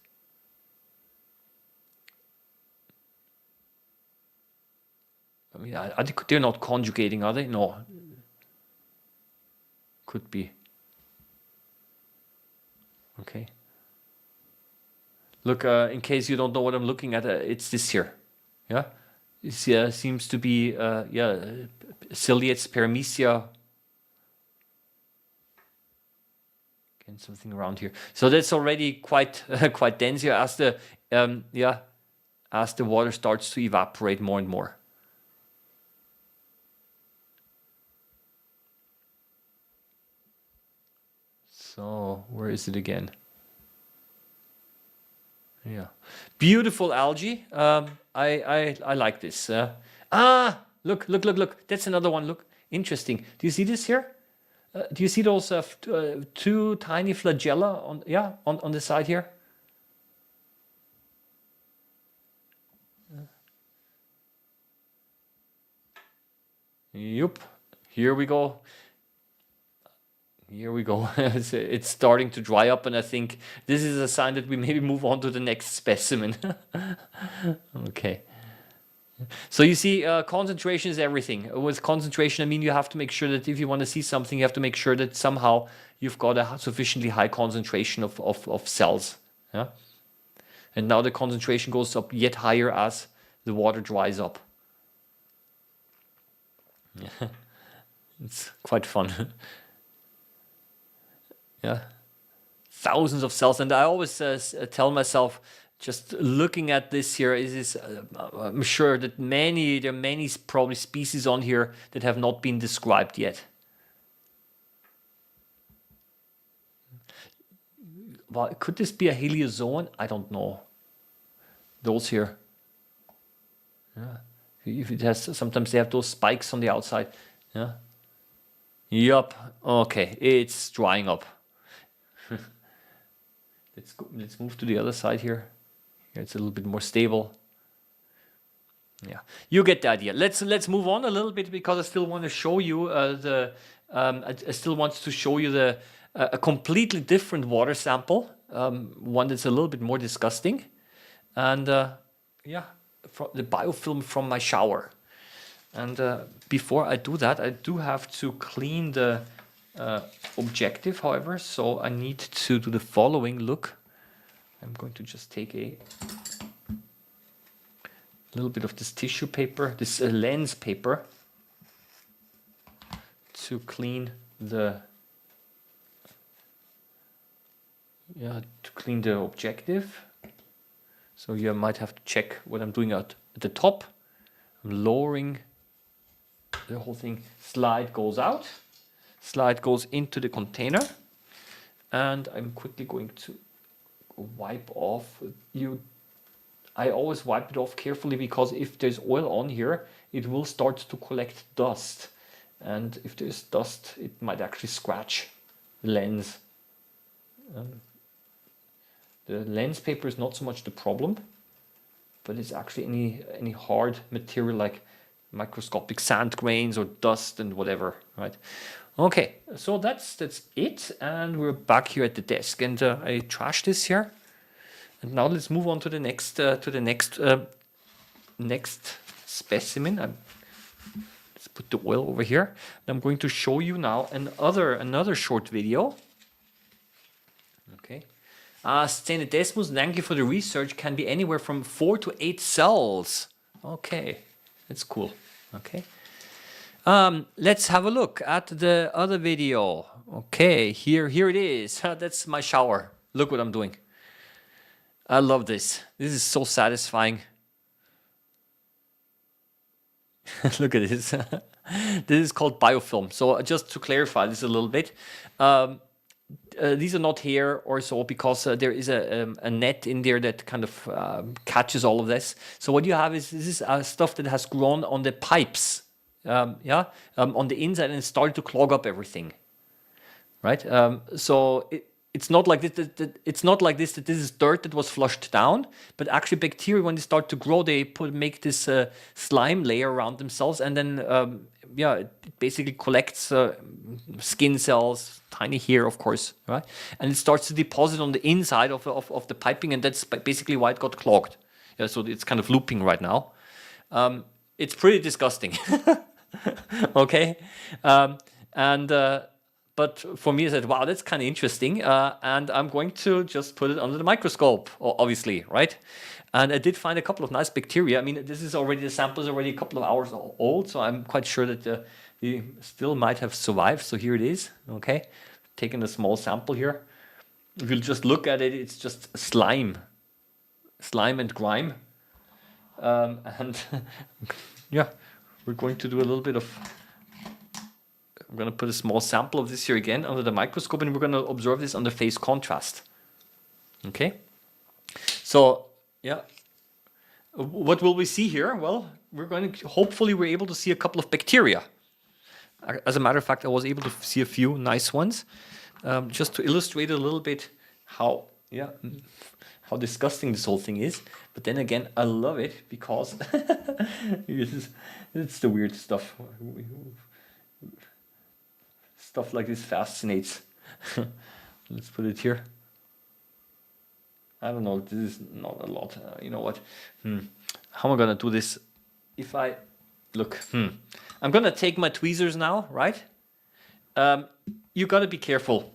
I mean, they're not conjugating, are they? No. Could be. Okay. Look, in case you don't know what I'm looking at, it's this here. Yeah? It seems to be, ciliates, paramecia. Again, something around here. So that's already quite quite dense here as the as the water starts to evaporate more and more. So where is it again? Yeah, beautiful algae. I like this. Look! That's another one. Look, interesting. Do you see this here? Do you see those two tiny flagella on the side here? Yup. Here we go. Here we go. It's starting to dry up, and I think this is a sign that we maybe move on to the next specimen. Okay. So you see, concentration is everything. With concentration, I mean you have to make sure that if you want to see something, you have to make sure that somehow you've got a sufficiently high concentration of cells. Yeah. And now the concentration goes up yet higher as the water dries up. Yeah. It's quite fun. Yeah, thousands of cells, and I always tell myself, just looking at this here, I'm sure that there are many probably species on here that have not been described yet. Well, could this be a heliozoan? I don't know. Those here. Yeah, if it has, sometimes they have those spikes on the outside. Yeah. Yup. Okay, it's drying up. Let's move to the other side here. It's a little bit more stable. Yeah, you get the idea. Let's move on a little bit because I still want to show you I still want to show you a completely different water sample, one that's a little bit more disgusting, and yeah, the biofilm from my shower. And before I do that, I do have to clean the objective, however, so I need to do the following. Look, I'm going to just take a little bit of this tissue paper, this lens paper, to clean the objective. So you might have to check what I'm doing at the top. I'm lowering the whole thing. Slide goes out. Slide goes into the container. And I'm quickly going to wipe off. I always wipe it off carefully, because if there's oil on here, it will start to collect dust. And if there's dust, it might actually scratch the lens. The lens paper is not so much the problem, but it's actually any hard material like microscopic sand grains or dust and whatever, right? Okay, so that's it, and we're back here at the desk, and I trashed this here, and now let's move on to the next specimen. Let's put the oil over here, and I'm going to show you now another short video. Okay. Stenodesmus, thank you for the research. Can be anywhere from 4 to 8 cells. Okay, that's cool. Okay. Let's have a look at the other video. Okay, here it is. That's my shower. Look what I'm doing. I love this. This is so satisfying. Look at this. This is called biofilm. So just to clarify this a little bit, these are not hair or so, because there is a net in there that kind of catches all of this. So what you have is this is stuff that has grown on the pipes, on the inside, and it started to clog up everything, right? So it's not like this. It's not like this. That this is dirt that was flushed down, but actually bacteria, when they start to grow, they make this slime layer around themselves, and then it basically collects skin cells, tiny hair, of course, right? And it starts to deposit on the inside of the piping, and that's basically why it got clogged. Yeah, so it's kind of looping right now. It's pretty disgusting. Okay, but for me, I said, wow, that's kind of interesting. And I'm going to just put it under the microscope, obviously, right? And I did find a couple of nice bacteria. I mean, the sample is already a couple of hours old, so I'm quite sure that they still might have survived. So here it is, okay? Taking a small sample here. If you just look at it, it's just slime and grime. And yeah, we're going to do a little bit of... I'm going to put a small sample of this here again under the microscope, and we're going to observe this under phase contrast. Okay? So, yeah. What will we see here? Well, hopefully we're able to see a couple of bacteria. As a matter of fact, I was able to see a few nice ones, just to illustrate a little bit how disgusting this whole thing is. But then again, I love it because it's the weird stuff. Stuff like this fascinates. Let's put it here. I don't know, this is not a lot. You know what? How am I gonna do this? If I look, I'm gonna take my tweezers now, right? You gotta be careful.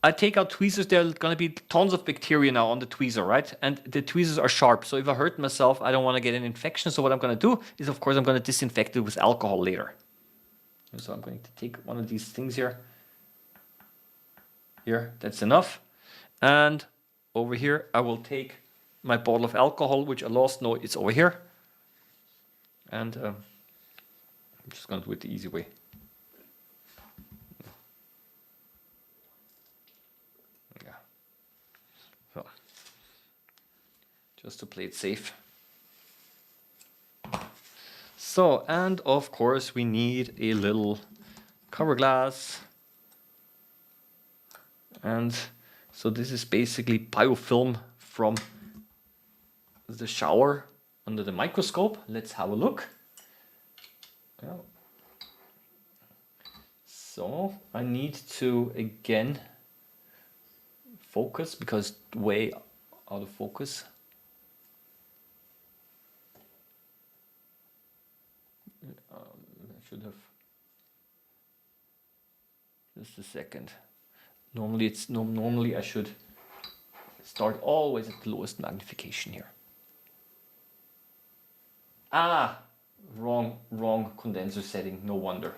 I take out tweezers, there are gonna be tons of bacteria now on the tweezer, right? And the tweezers are sharp, so if I hurt myself, I don't wanna get an infection. So what I'm gonna do is, of course, I'm gonna disinfect it with alcohol later. So I'm going to take one of these things here. Here, that's enough. And over here, I will take my bottle of alcohol, which I lost. No, it's over here. And I'm just going to do it the easy way. Yeah. So, just to play it safe. So, and of course we need a little cover glass. And so this is basically biofilm from the shower under the microscope. Let's have a look. Yeah. So I need to again focus because way out of focus. I should have just a second. Normally I should start always at the lowest magnification here. Wrong condenser setting, no wonder.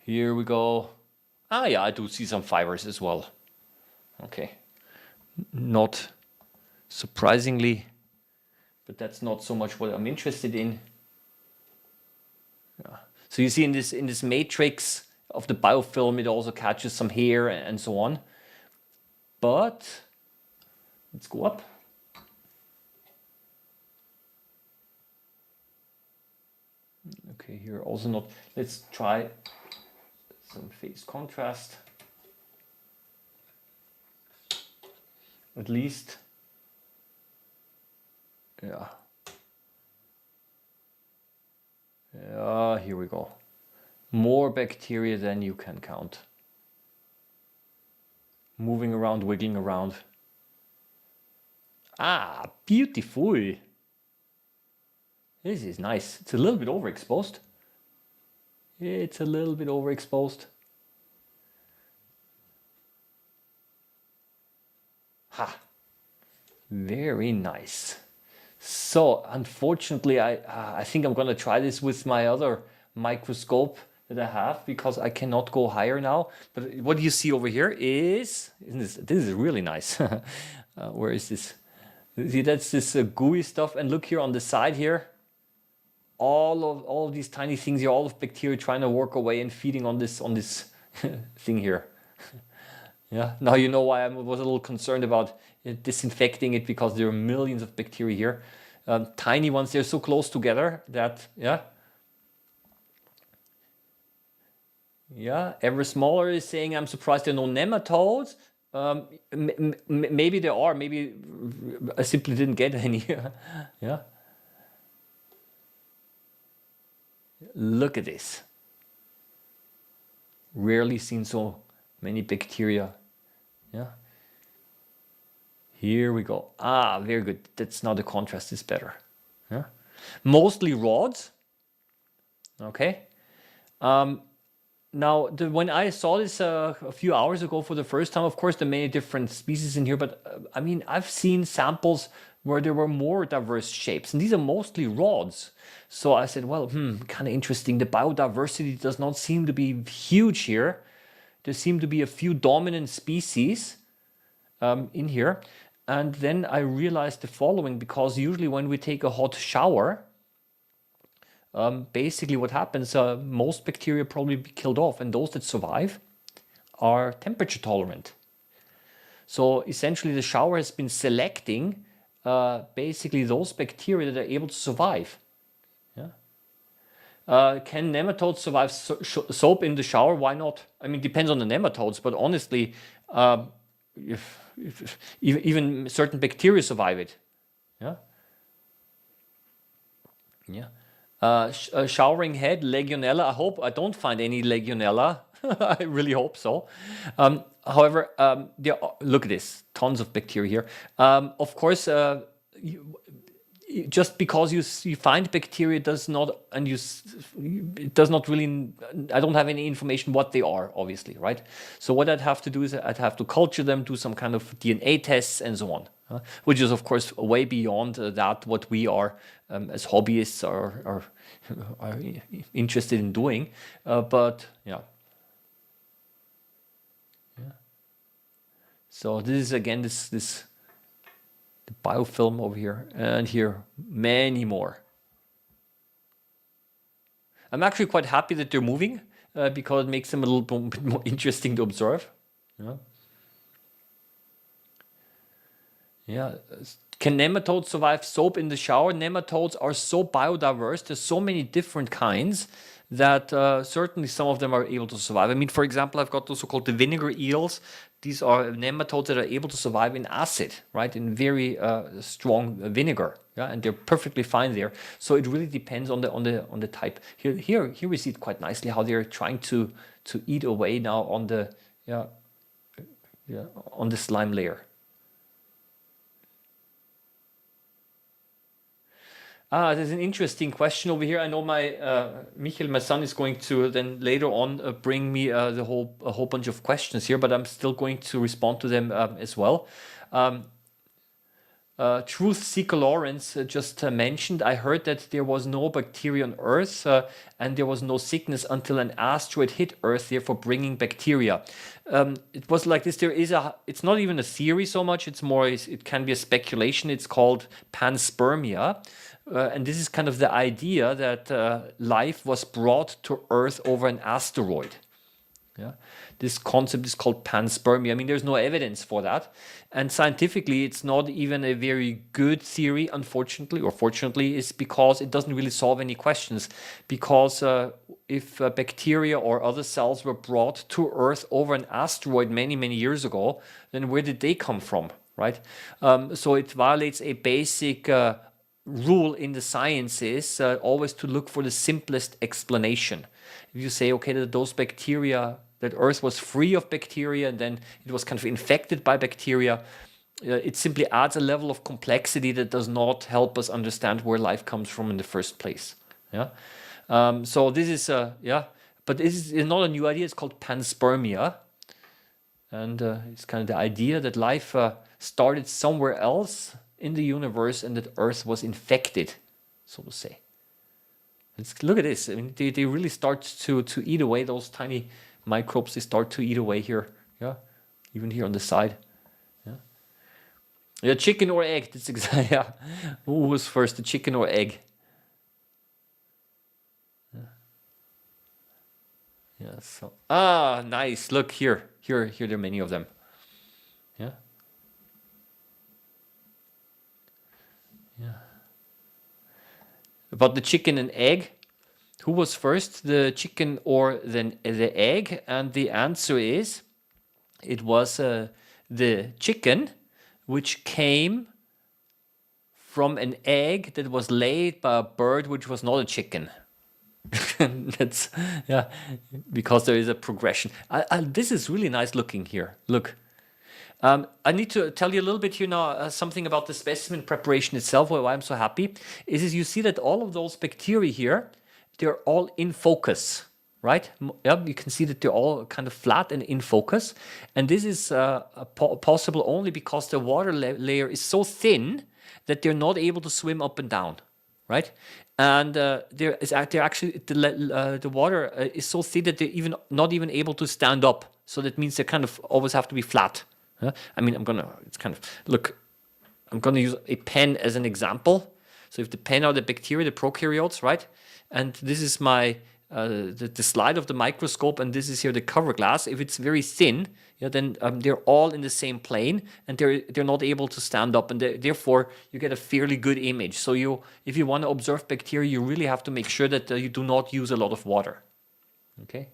Here we go. Yeah, I do see some fibers as well. Okay, not surprisingly, but that's not so much what I'm interested in. Yeah. So you see in this matrix, of the biofilm. It also catches some hair and so on. But let's go up. Okay, here also not. Let's try some phase contrast. At least, yeah. Yeah, here we go. More bacteria than you can count. Moving around, wiggling around. Ah, beautiful. This is nice. It's a little bit overexposed. It's a little bit overexposed. Ha! Very nice. So, unfortunately, I think I'm gonna try this with my other microscope that I have, because I cannot go higher now. But what you see over here is, this is really nice. Where is this? See, that's this gooey stuff. And look here on the side here. All of these tiny things here, all of bacteria trying to work away and feeding on this thing here. Yeah, now you know why I was a little concerned about disinfecting it, because there are millions of bacteria here. Tiny ones, they're so close together that, yeah. Yeah, ever smaller is saying, I'm surprised there are no nematodes. Maybe there are, maybe I simply didn't get any. Yeah. Look at this. Rarely seen so many bacteria. Yeah. Here we go. Ah, very good. That's now the contrast is better. Yeah. Mostly rods. Okay. Now, when I saw this a few hours ago for the first time, of course, there are many different species in here, but I mean, I've seen samples where there were more diverse shapes, and these are mostly rods. So I said, well, kind of interesting. The biodiversity does not seem to be huge here. There seem to be a few dominant species in here. And then I realized the following, because usually when we take a hot shower, basically what happens, most bacteria probably be killed off, and those that survive are temperature tolerant. So essentially the shower has been selecting basically those bacteria that are able to survive. Yeah. Can nematodes survive soap in the shower? Why not? I mean, depends on the nematodes, but honestly, even certain bacteria survive it. Yeah. Yeah. Showering head, Legionella. I don't find any Legionella. I really hope so. However, look at this, tons of bacteria here. Of course, just because you find bacteria does not, and it does not really. I don't have any information what they are, obviously, right? So what I'd have to do is I'd have to culture them, do some kind of DNA tests, and so on. Which is, of course, way beyond that what we are as hobbyists are interested in doing. But yeah. So this is again the biofilm over here, and here many more. I'm actually quite happy that they're moving because it makes them a little bit more interesting to observe. Yeah. Yeah. Can nematodes survive soap in the shower? Nematodes are so biodiverse. There's so many different kinds that certainly some of them are able to survive. I mean, for example, I've got those so-called the vinegar eels. These are nematodes that are able to survive in acid, right? In very strong vinegar, yeah, and they're perfectly fine there. So it really depends on the type. Here we see it quite nicely how they're trying to eat away now on the on the slime layer. There's an interesting question over here. I know my Michael, my son, is going to then later on bring me a whole bunch of questions here, but I'm still going to respond to them as well. Truth Seeker Lawrence just mentioned, I heard that there was no bacteria on Earth and there was no sickness until an asteroid hit Earth, therefore bringing bacteria. It was like this. It's not even a theory so much. It's more, it can be a speculation. It's called panspermia. And this is kind of the idea that life was brought to Earth over an asteroid. Yeah, this concept is called panspermia. I mean, there's no evidence for that, and scientifically, it's not even a very good theory. Unfortunately, or fortunately, is because it doesn't really solve any questions. Because if bacteria or other cells were brought to Earth over an asteroid many years ago, then where did they come from, right? So it violates a basic rule in the sciences, always to look for the simplest explanation. If you say, okay, that those bacteria, that Earth was free of bacteria and then it was kind of infected by bacteria, it simply adds a level of complexity that does not help us understand where life comes from in the first place. Yeah. So this is but this is not a new idea. It's called panspermia, and it's kind of the idea that life started somewhere else in the universe and that Earth was infected, so to say. Look at this. I mean, they really start to eat away those tiny microbes. They start to eat away here. Yeah, even here on the side. Yeah, yeah. Chicken or egg? That's exactly. Yeah. Who was first, the chicken or egg? Yeah. Yeah. So nice. Look here. Here there are many of them. Yeah. Yeah. About the chicken and egg, who was first, the chicken or then the egg? And the answer is, it was the chicken, which came from an egg that was laid by a bird which was not a chicken. That's because there is a progression. This is really nice looking here. Look. I need to tell you a little bit here now, something about the specimen preparation itself, why I'm so happy, is you see that all of those bacteria here, they're all in focus, right? Yeah, you can see that they're all kind of flat and in focus. And this is possible only because the water layer is so thin that they're not able to swim up and down, right? And they're actually, the water is so thin that they're not even able to stand up. So that means they kind of always have to be flat. I mean, I'm gonna use a pen as an example. So if the pen are the bacteria, the prokaryotes, right? And this is my the slide of the microscope, and this is here the cover glass. If it's very thin, then they're all in the same plane, and they're not able to stand up, and therefore you get a fairly good image. So if you want to observe bacteria, you really have to make sure that you do not use a lot of water. Okay.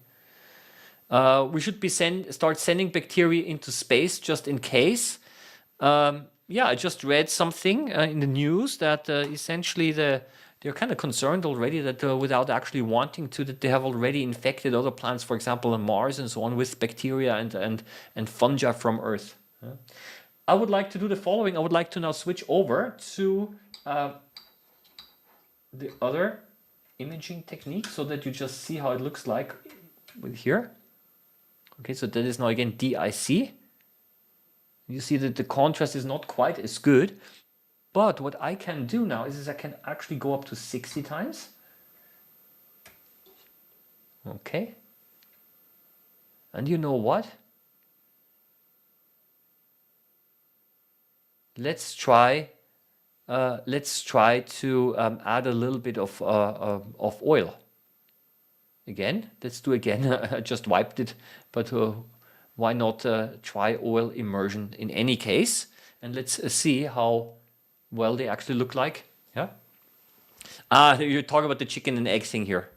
We should start sending bacteria into space just in case. I just read something in the news that essentially they're kind of concerned already that without actually wanting to, that they have already infected other planets, for example, on Mars and so on, with bacteria and fungi from Earth. I would like to do the following. I would like to now switch over to the other imaging technique so that you just see how it looks like with here. Okay, so that is now again DIC. You see that the contrast is not quite as good, but what I can do now is I can actually go up to 60 times. Okay. And you know what? Let's try to add a little bit of oil. Again, let's do again. I just wiped it, but why not try oil immersion in any case? And let's see how well they actually look like. Yeah. You talk about the chicken and egg thing here.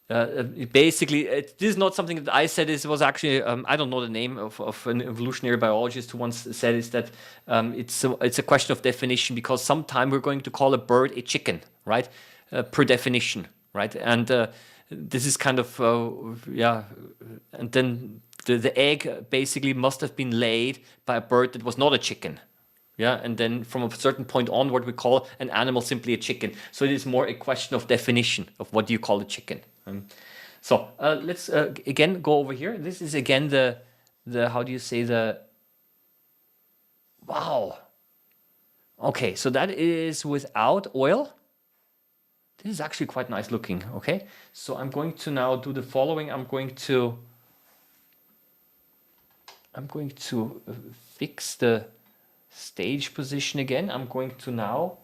Basically, this is not something that I said. It was actually, I don't know the name of an evolutionary biologist who once said is that it's a question of definition, because sometime we're going to call a bird a chicken, right? Per definition, right? And this is kind of, and then the egg basically must have been laid by a bird that was not a chicken. Yeah, and then from a certain point onward, we call an animal simply a chicken. So it is more a question of definition of what do you call a chicken. So let's again go over here. This is again the how do you say the, wow. Okay, so that is without oil. This is actually quite nice looking. Okay, so I'm going to now do the following. I'm going to fix the stage position again. I'm going to now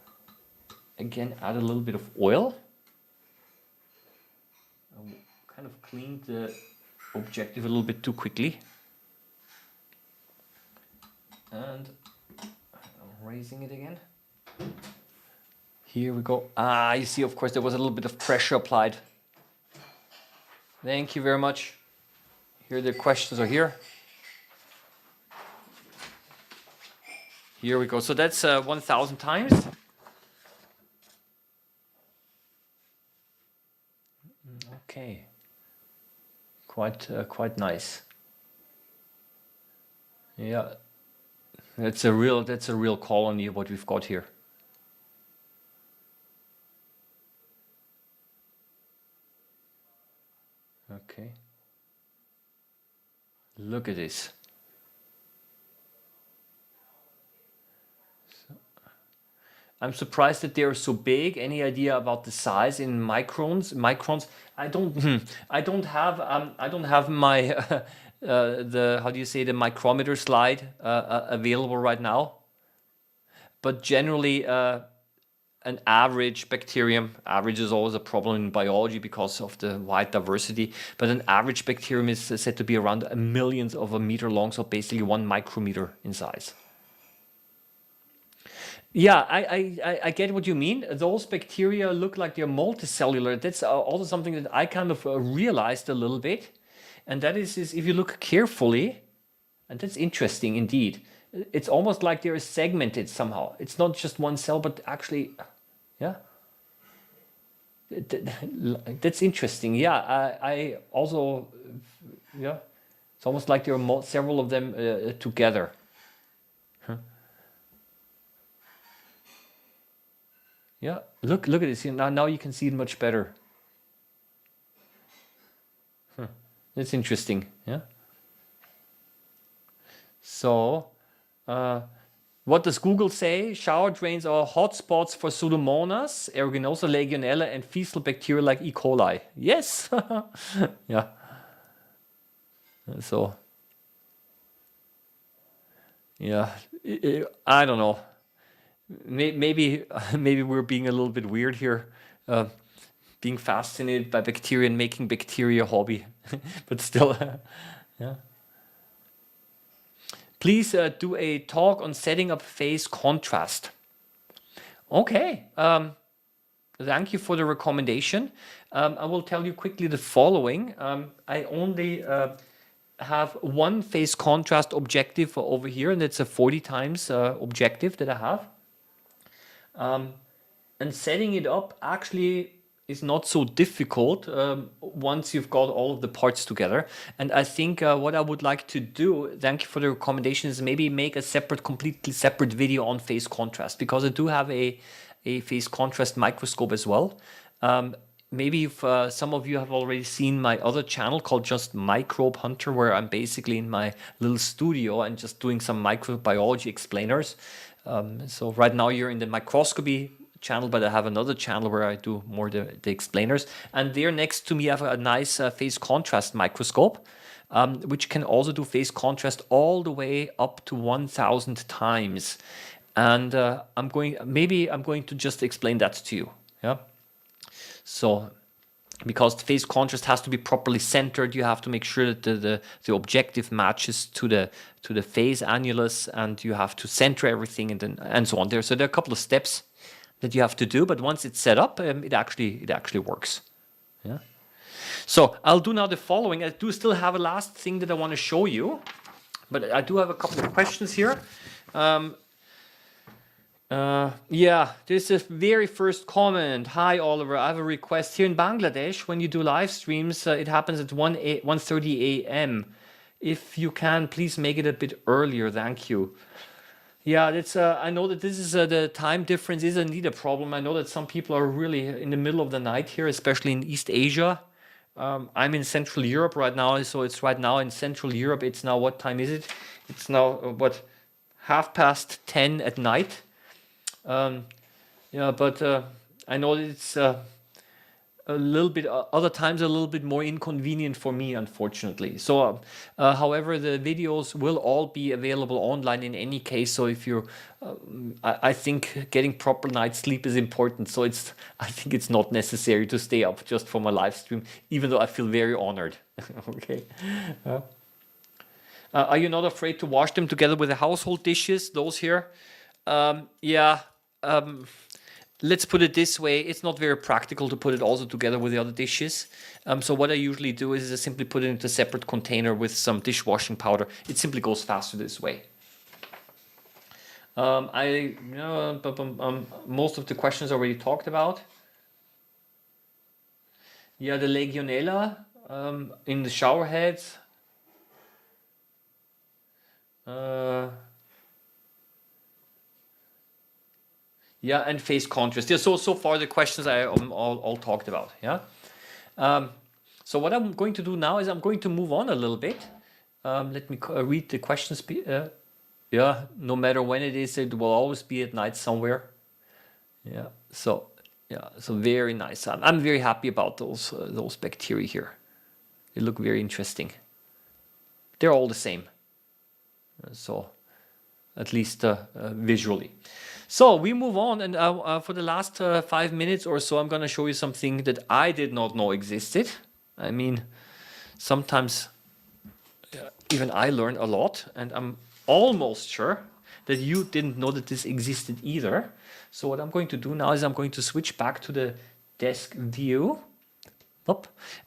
again add a little bit of oil. kind of cleaned the objective a little bit too quickly. And I'm raising it again. Here we go. Ah, you see, of course, there was a little bit of pressure applied. Thank you very much. Here the questions are here. Here we go. So that's 1,000 times. Okay. Quite nice. Yeah. That's a real colony what we've got here. Okay. Look at this. I'm surprised that they are so big. Any idea about the size in microns? I don't have my the, how do you say, the micrometer slide available right now. But generally, an average bacterium, average is always a problem in biology because of the wide diversity, but an average bacterium is said to be around a millionth of a meter long, so basically 1 micrometer in size. Yeah, I get what you mean. Those bacteria look like they're multicellular. That's also something that I kind of realized a little bit. And that is if you look carefully, and that's interesting indeed, it's almost like they're segmented somehow. It's not just one cell, but actually, yeah. That's interesting. Yeah, I also, yeah, it's almost like there are several of them together. Huh. Yeah, look at this. Now you can see it much better. Huh. That's interesting. Yeah. So, what does Google say? Shower drains are hotspots for Pseudomonas, Aeruginosa, Legionella, and fecal bacteria like E. coli. Yes. Yeah. So, yeah, I don't know. Maybe we're being a little bit weird here, being fascinated by bacteria and making bacteria a hobby, but still, yeah. Please do a talk on setting up phase contrast. Okay, thank you for the recommendation. I will tell you quickly the following. I only have one phase contrast objective over here, and it's a 40 times objective that I have. And setting it up actually is not so difficult once you've got all of the parts together. And I think what I would like to do, thank you for the recommendation, is maybe make a completely separate video on phase contrast, because I do have a phase contrast microscope as well. Maybe if some of you have already seen my other channel called just Microbehunter, where I'm basically in my little studio and just doing some microbiology explainers. So right now you're in the Microscopy channel, but I have another channel where I do more the explainers. And there next to me I have a nice phase contrast microscope, which can also do phase contrast all the way up to 1,000 times. And I'm going to just explain that to you. Yeah. So, because the phase contrast has to be properly centered, you have to make sure that the objective matches to the phase annulus, and you have to center everything, and so on. There are a couple of steps that you have to do, but once it's set up, it actually works. Yeah. So I'll do now the following. I do still have a last thing that I want to show you, but I do have a couple of questions here. Yeah, this is very first comment. Hi, Oliver. I have a request here in Bangladesh. When you do live streams, it happens at 1:30 a.m. If you can, please make it a bit earlier. Thank you. Yeah, that's. I know that this is the time difference is indeed a problem. I know that some people are really in the middle of the night here, especially in East Asia. I'm in Central Europe right now, so it's right now in Central Europe. It's now, what time is it? It's now what, 10:30 at night. Yeah, but I know that it's a little bit, other times a little bit more inconvenient for me, unfortunately. So, however, the videos will all be available online in any case. So if you're, I think getting proper night's sleep is important. So I think it's not necessary to stay up just for my live stream, even though I feel very honored. Okay. Are you not afraid to wash them together with the household dishes? Those here? Yeah. Let's put it this way, it's not very practical to put it also together with the other dishes. So what I usually do is I simply put it into a separate container with some dishwashing powder. It simply goes faster this way. Most of the questions already talked about. Yeah, the Legionella in the shower heads. Yeah, and face contrast. Yeah, so far the questions I all talked about. Yeah. So what I'm going to do now is I'm going to move on a little bit. Let me read the questions. Yeah, no matter when it is, it will always be at night somewhere. Yeah. So very nice. I'm very happy about those bacteria here. They look very interesting. They're all the same. So at least visually. So we move on, and for the last 5 minutes or so, I'm going to show you something that I did not know existed. I mean, sometimes even I learn a lot, and I'm almost sure that you didn't know that this existed either. So what I'm going to do now is I'm going to switch back to the desk view.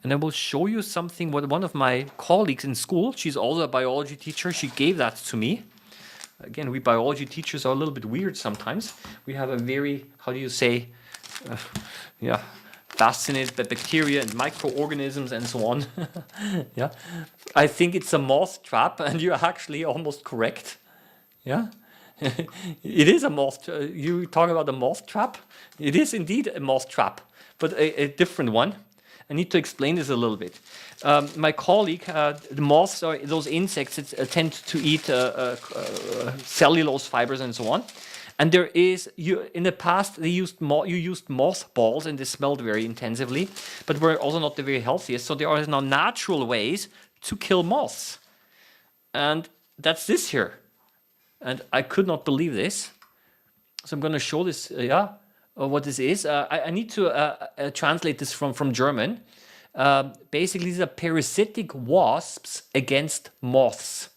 And I will show you something what one of my colleagues in school, she's also a biology teacher, she gave that to me. Again, we biology teachers are a little bit weird sometimes. We have a very, how do you say, fascinated by bacteria and microorganisms and so on. Yeah, I think it's a moth trap, and you're actually almost correct. Yeah, it is a moth. You talk about a moth trap. It is indeed a moth trap, but a different one. I need to explain this a little bit. My colleague, the moths are those insects that tend to eat cellulose fibers and so on. And there is, in the past, you used mothballs, and they smelled very intensively, but were also not the very healthiest. So there are now natural ways to kill moths. And that's this here. And I could not believe this. So I'm going to show this, what this is. I need to translate this from German. Basically, these are parasitic wasps against moths.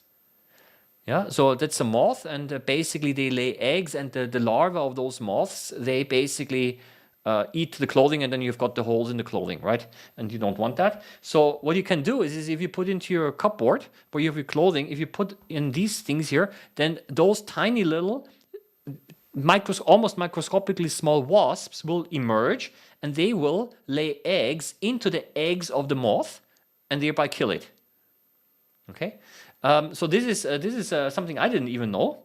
Yeah, so that's a moth, and basically they lay eggs, and the larvae of those moths, they basically eat the clothing, and then you've got the holes in the clothing, right? And you don't want that. So what you can do is if you put into your cupboard where you have your clothing, if you put in these things here, then those tiny little almost microscopically small wasps will emerge, and they will lay eggs into the eggs of the moth and thereby kill it. Okay, so this is something I didn't even know.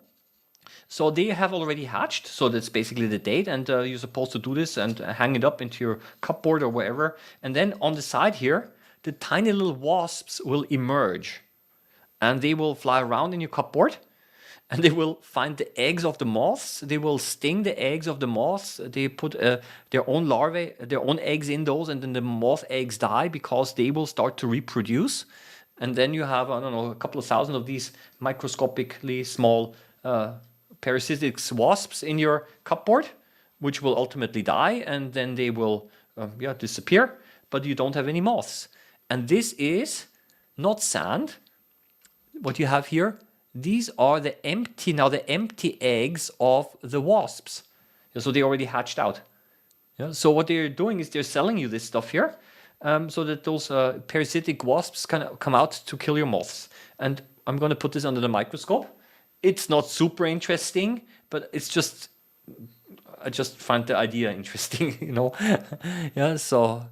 So they have already hatched, so that's basically the date, and you're supposed to do this and hang it up into your cupboard or wherever. And then on the side here, the tiny little wasps will emerge, and they will fly around in your cupboard. And they will find the eggs of the moths. They will sting the eggs of the moths. They put their own larvae, their own eggs in those, and then the moth eggs die because they will start to reproduce. And then you have, I don't know, a couple of thousand of these microscopically small parasitic wasps in your cupboard, which will ultimately die, and then they will disappear, but you don't have any moths. And this is not sand. What you have here, these are the empty eggs of the wasps. So they already hatched out. Yeah, so what they're doing is they're selling you this stuff here, so that those parasitic wasps can come out to kill your moths. And I'm going to put this under the microscope. It's not super interesting, but it's just, I just find the idea interesting, you know. Yeah, so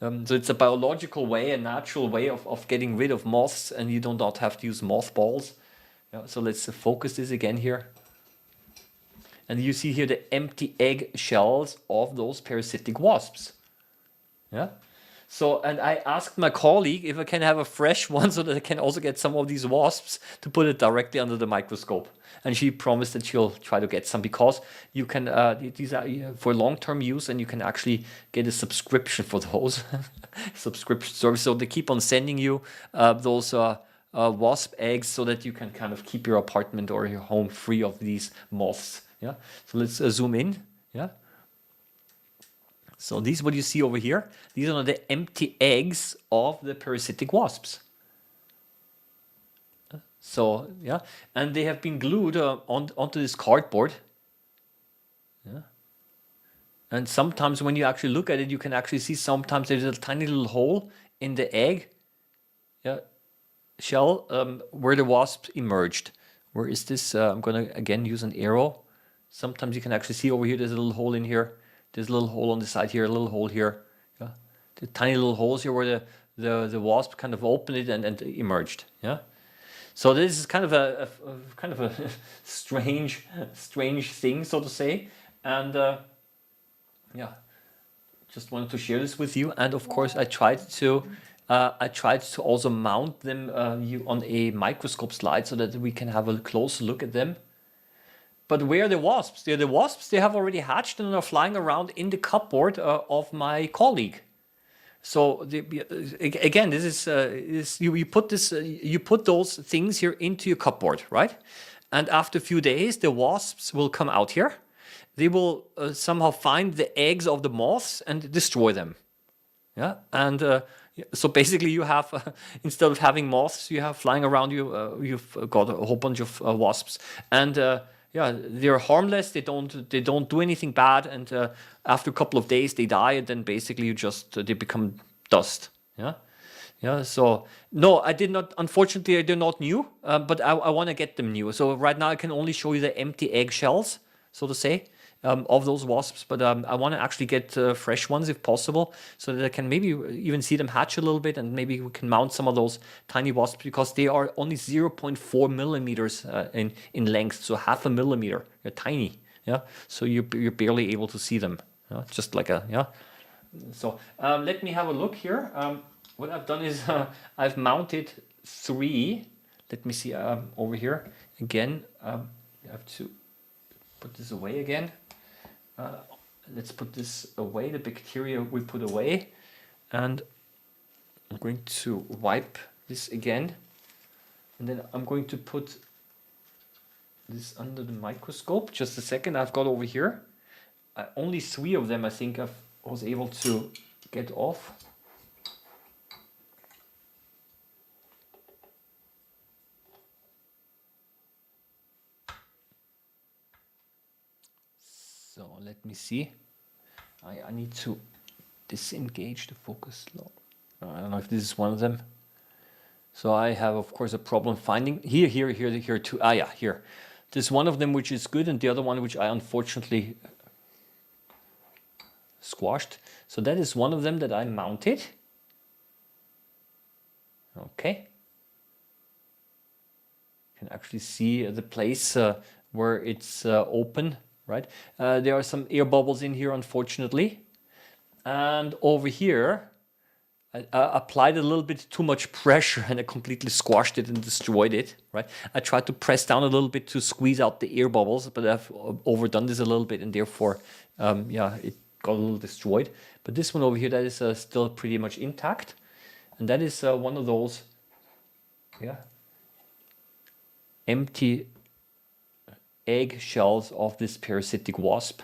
it's a biological way, a natural way of getting rid of moths, and you do not have to use mothballs. Yeah, so let's focus this again here. And you see here the empty egg shells of those parasitic wasps. Yeah. So, and I asked my colleague if I can have a fresh one so that I can also get some of these wasps to put it directly under the microscope. And she promised that she'll try to get some, because you can, these are for long-term use, and you can actually get a subscription for those subscription service. So they keep on sending you those wasp eggs so that you can kind of keep your apartment or your home free of these moths. Yeah. So let's zoom in. Yeah. So these, what you see over here, these are the empty eggs of the parasitic wasps. So yeah, and they have been glued onto this cardboard. Yeah. And sometimes when you actually look at it, you can actually see sometimes there's a tiny little hole in the egg, yeah, shell, where the wasp emerged. Where is this? I'm gonna again use an arrow. Sometimes you can actually see over here, there's a little hole in here. There's a little hole on the side here, a little hole here. Yeah. The tiny little holes here where the wasp kind of opened it and emerged. Yeah. So this is kind of a strange thing, so to say. And yeah, just wanted to share this with you. And of course, I tried to also mount them on a microscope slide so that we can have a closer look at them. But where are the wasps? The wasps, they have already hatched and are flying around in the cupboard of my colleague. So again, this is you put those things here into your cupboard, right? And after a few days, the wasps will come out here. They will somehow find the eggs of the moths and destroy them. Yeah, and so basically, you have instead of having moths, you have flying around you. You've got a whole bunch of wasps, and yeah, they're harmless. They don't do anything bad, and after a couple of days, they die, and then basically you just they become dust. Yeah, yeah. So no, I did not. Unfortunately, they're not new, but I want to get them new. So right now, I can only show you the empty egg shells, so to say, of those wasps. But I want to actually get fresh ones if possible, so that I can maybe even see them hatch a little bit, and maybe we can mount some of those tiny wasps, because they are only 0.4 millimeters in length, so half a millimeter. They're tiny. Yeah, so you're barely able to see them. Yeah? Just like a yeah. So let me have a look here. What I've done is I've mounted 3. Let me see over here again. You have to put this away again. Let's put this away, the bacteria we put away, and I'm going to wipe this again, and then I'm going to put this under the microscope. Just a second, I've got over here only 3 of them I think I was able to get off. So let me see. I need to disengage the focus. I don't know if this is one of them. So I have, of course, a problem finding here too. Ah, yeah, here. There's one of them which is good, and the other one which I unfortunately squashed. So that is one of them that I mounted. Okay. You can actually see the place where it's open. Right, there are some air bubbles in here, unfortunately, and over here I applied a little bit too much pressure and I completely squashed it and destroyed it. Right, I tried to press down a little bit to squeeze out the air bubbles, but I've overdone this a little bit, and therefore, yeah, it got a little destroyed. But this one over here, that is still pretty much intact, and that is one of those, yeah, empty egg shells of this parasitic wasp.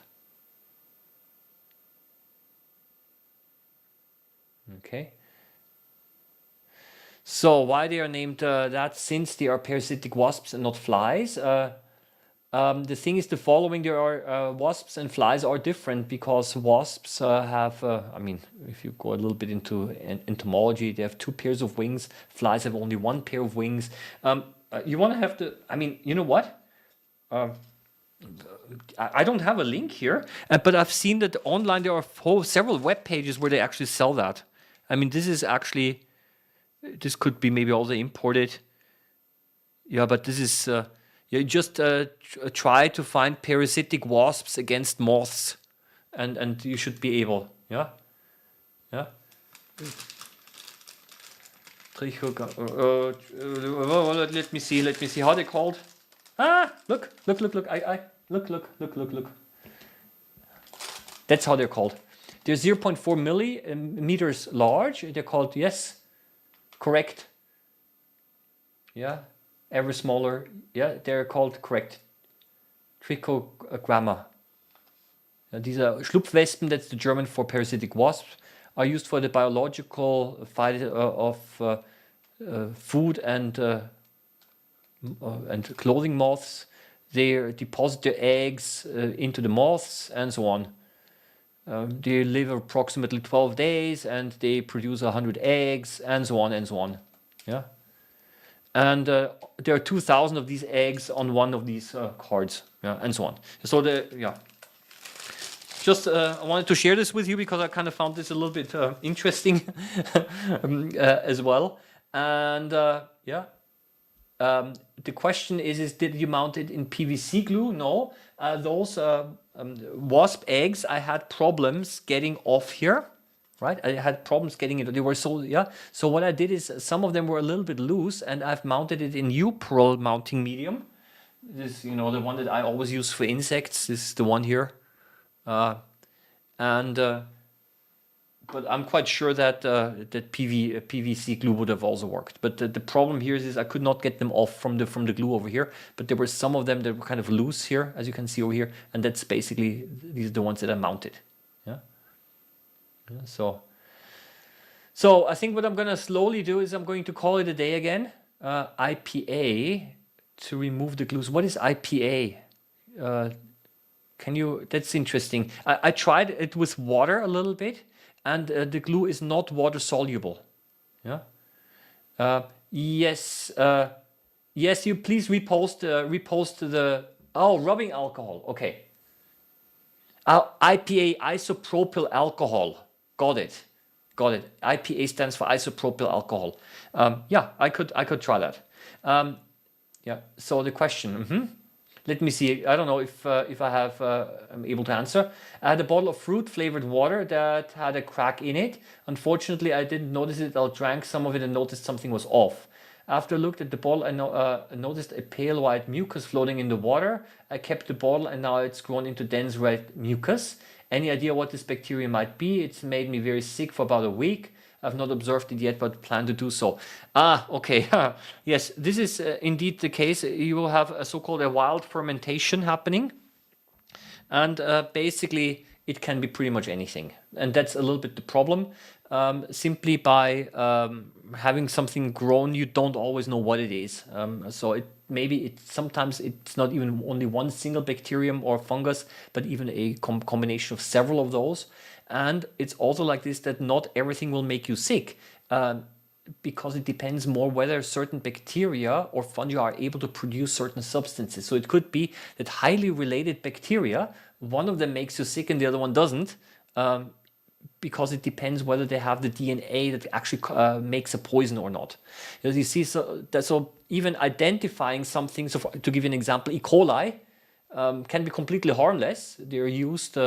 Okay. So why they are named that? Since they are parasitic wasps and not flies. The thing is the following: there are wasps and flies are different, because wasps have, I mean, if you go a little bit into entomology, they have 2 pairs of wings. Flies have only 1 pair of wings. You want to have to, I mean, you know what? I don't have a link here, but I've seen that online there are several web pages where they actually sell that. I mean, this is actually, this could be maybe also imported. Yeah, but this is, you just try to find parasitic wasps against moths, and you should be able, yeah, yeah. Let me see how they're called. Ah, look. Look. That's how they're called. They're 0.4 millimeters large. They're called, yes, correct. Yeah, ever smaller. Yeah, they're called correct. Trichogramma. These are Schlupfwespen, that's the German for parasitic wasps, are used for the biological fight of food and clothing moths. They deposit their eggs into the moths and so on. They live approximately 12 days and they produce 100 eggs and so on and so on. Yeah. And there are 2,000 of these eggs on one of these cards, yeah, and so on. So just I wanted to share this with you because I kind of found this a little bit interesting as well. And the question is did you mount it in PVC glue? No, those wasp eggs, I had problems getting off here. Right, I had problems getting it. They were so, yeah. So what I did is some of them were a little bit loose, and I've mounted it in U-Pearl mounting medium. This, the one that I always use for insects. This is the one here, but I'm quite sure that that PVC glue would have also worked. But the problem here is I could not get them off from the glue over here. But there were some of them that were kind of loose here, as you can see over here, and that's basically these are the ones that I mounted. Yeah. So I think what I'm going to slowly do is I'm going to call it a day again. IPA to remove the glues. What is IPA? That's interesting. I tried it with water a little bit, and the glue is not water soluble. Yeah. Yes. Yes. You please repost the rubbing alcohol. Okay. IPA, isopropyl alcohol. Got it. IPA stands for isopropyl alcohol. Yeah, I could try that. Yeah. So the question. Let me see. I don't know if I'm able to answer. I had a bottle of fruit flavored water that had a crack in it. Unfortunately, I didn't notice it. I drank some of it and noticed something was off. After I looked at the bottle, I noticed a pale white mucus floating in the water. I kept the bottle and now it's grown into dense red mucus. Any idea what this bacteria might be? It's made me very sick for about a week. I've not observed it yet, but plan to do so. Okay. Yes, this is indeed the case. You will have a so-called a wild fermentation happening. And basically, it can be pretty much anything. And that's a little bit the problem. Simply by having something grown, you don't always know what it is. So sometimes it's not even only one single bacterium or fungus, but even a combination of several of those. And it's also like this, that not everything will make you sick, because it depends more whether certain bacteria or fungi are able to produce certain substances. So it could be that highly related bacteria, one of them makes you sick and the other one doesn't, because it depends whether they have the DNA that actually makes a poison or not. As you see, so even identifying something, so to give you an example, E. coli can be completely harmless. They're used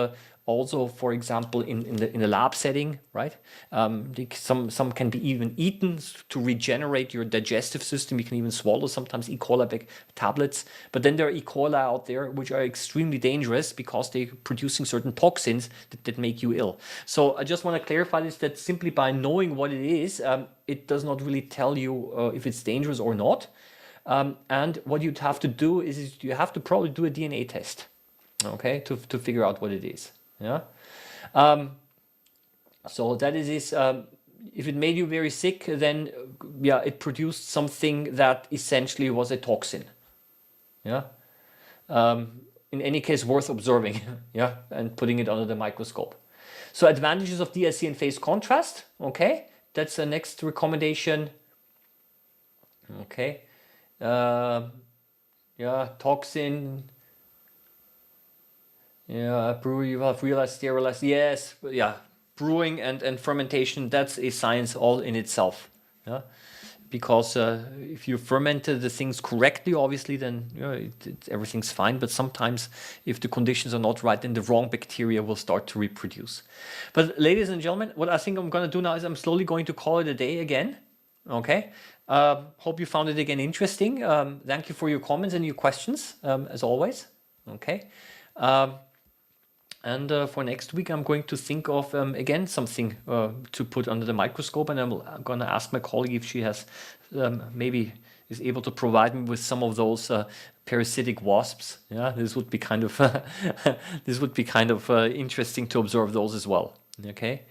also, for example, in the lab setting, right? Some can be even eaten to regenerate your digestive system. You can even swallow sometimes E. coli tablets. But then there are E. coli out there which are extremely dangerous because they're producing certain toxins that make you ill. So I just want to clarify this, that simply by knowing what it is, it does not really tell you if it's dangerous or not. And what you'd have to do is you have to probably do a DNA test, okay, to figure out what it is. Yeah. So that is this. If it made you very sick, then yeah, it produced something that essentially was a toxin. Yeah. In any case, worth observing. Yeah, and putting it under the microscope. So advantages of DIC and phase contrast. Okay, that's the next recommendation. Okay. Yeah, toxin. Yeah, brewery, you have realized, sterilized. Yes, yeah, brewing and fermentation, that's a science all in itself. Yeah, because if you fermented the things correctly, obviously, then everything's fine. But sometimes if the conditions are not right, then the wrong bacteria will start to reproduce. But ladies and gentlemen, what I think I'm going to do now is I'm slowly going to call it a day again. Okay. Hope you found it again interesting. Thank you for your comments and your questions, as always. Okay. And for next week, I'm going to think of, again, something to put under the microscope. And I'm going to ask my colleague if she has, maybe is able to provide me with some of those parasitic wasps. Yeah, this would be kind of, interesting to observe those as well. Okay.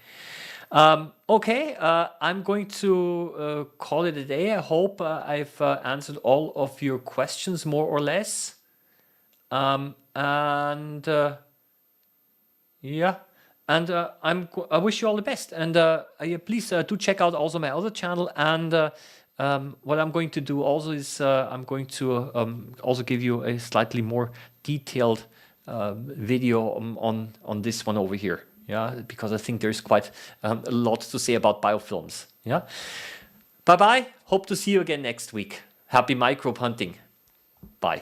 Okay, I'm going to call it a day. I hope I've answered all of your questions, more or less. Yeah, and I wish you all the best. And please do check out also my other channel. And what I'm going to do also is I'm going to also give you a slightly more detailed video on this one over here. Yeah, because I think there's quite a lot to say about biofilms. Yeah, bye bye. Hope to see you again next week. Happy microbe hunting. Bye.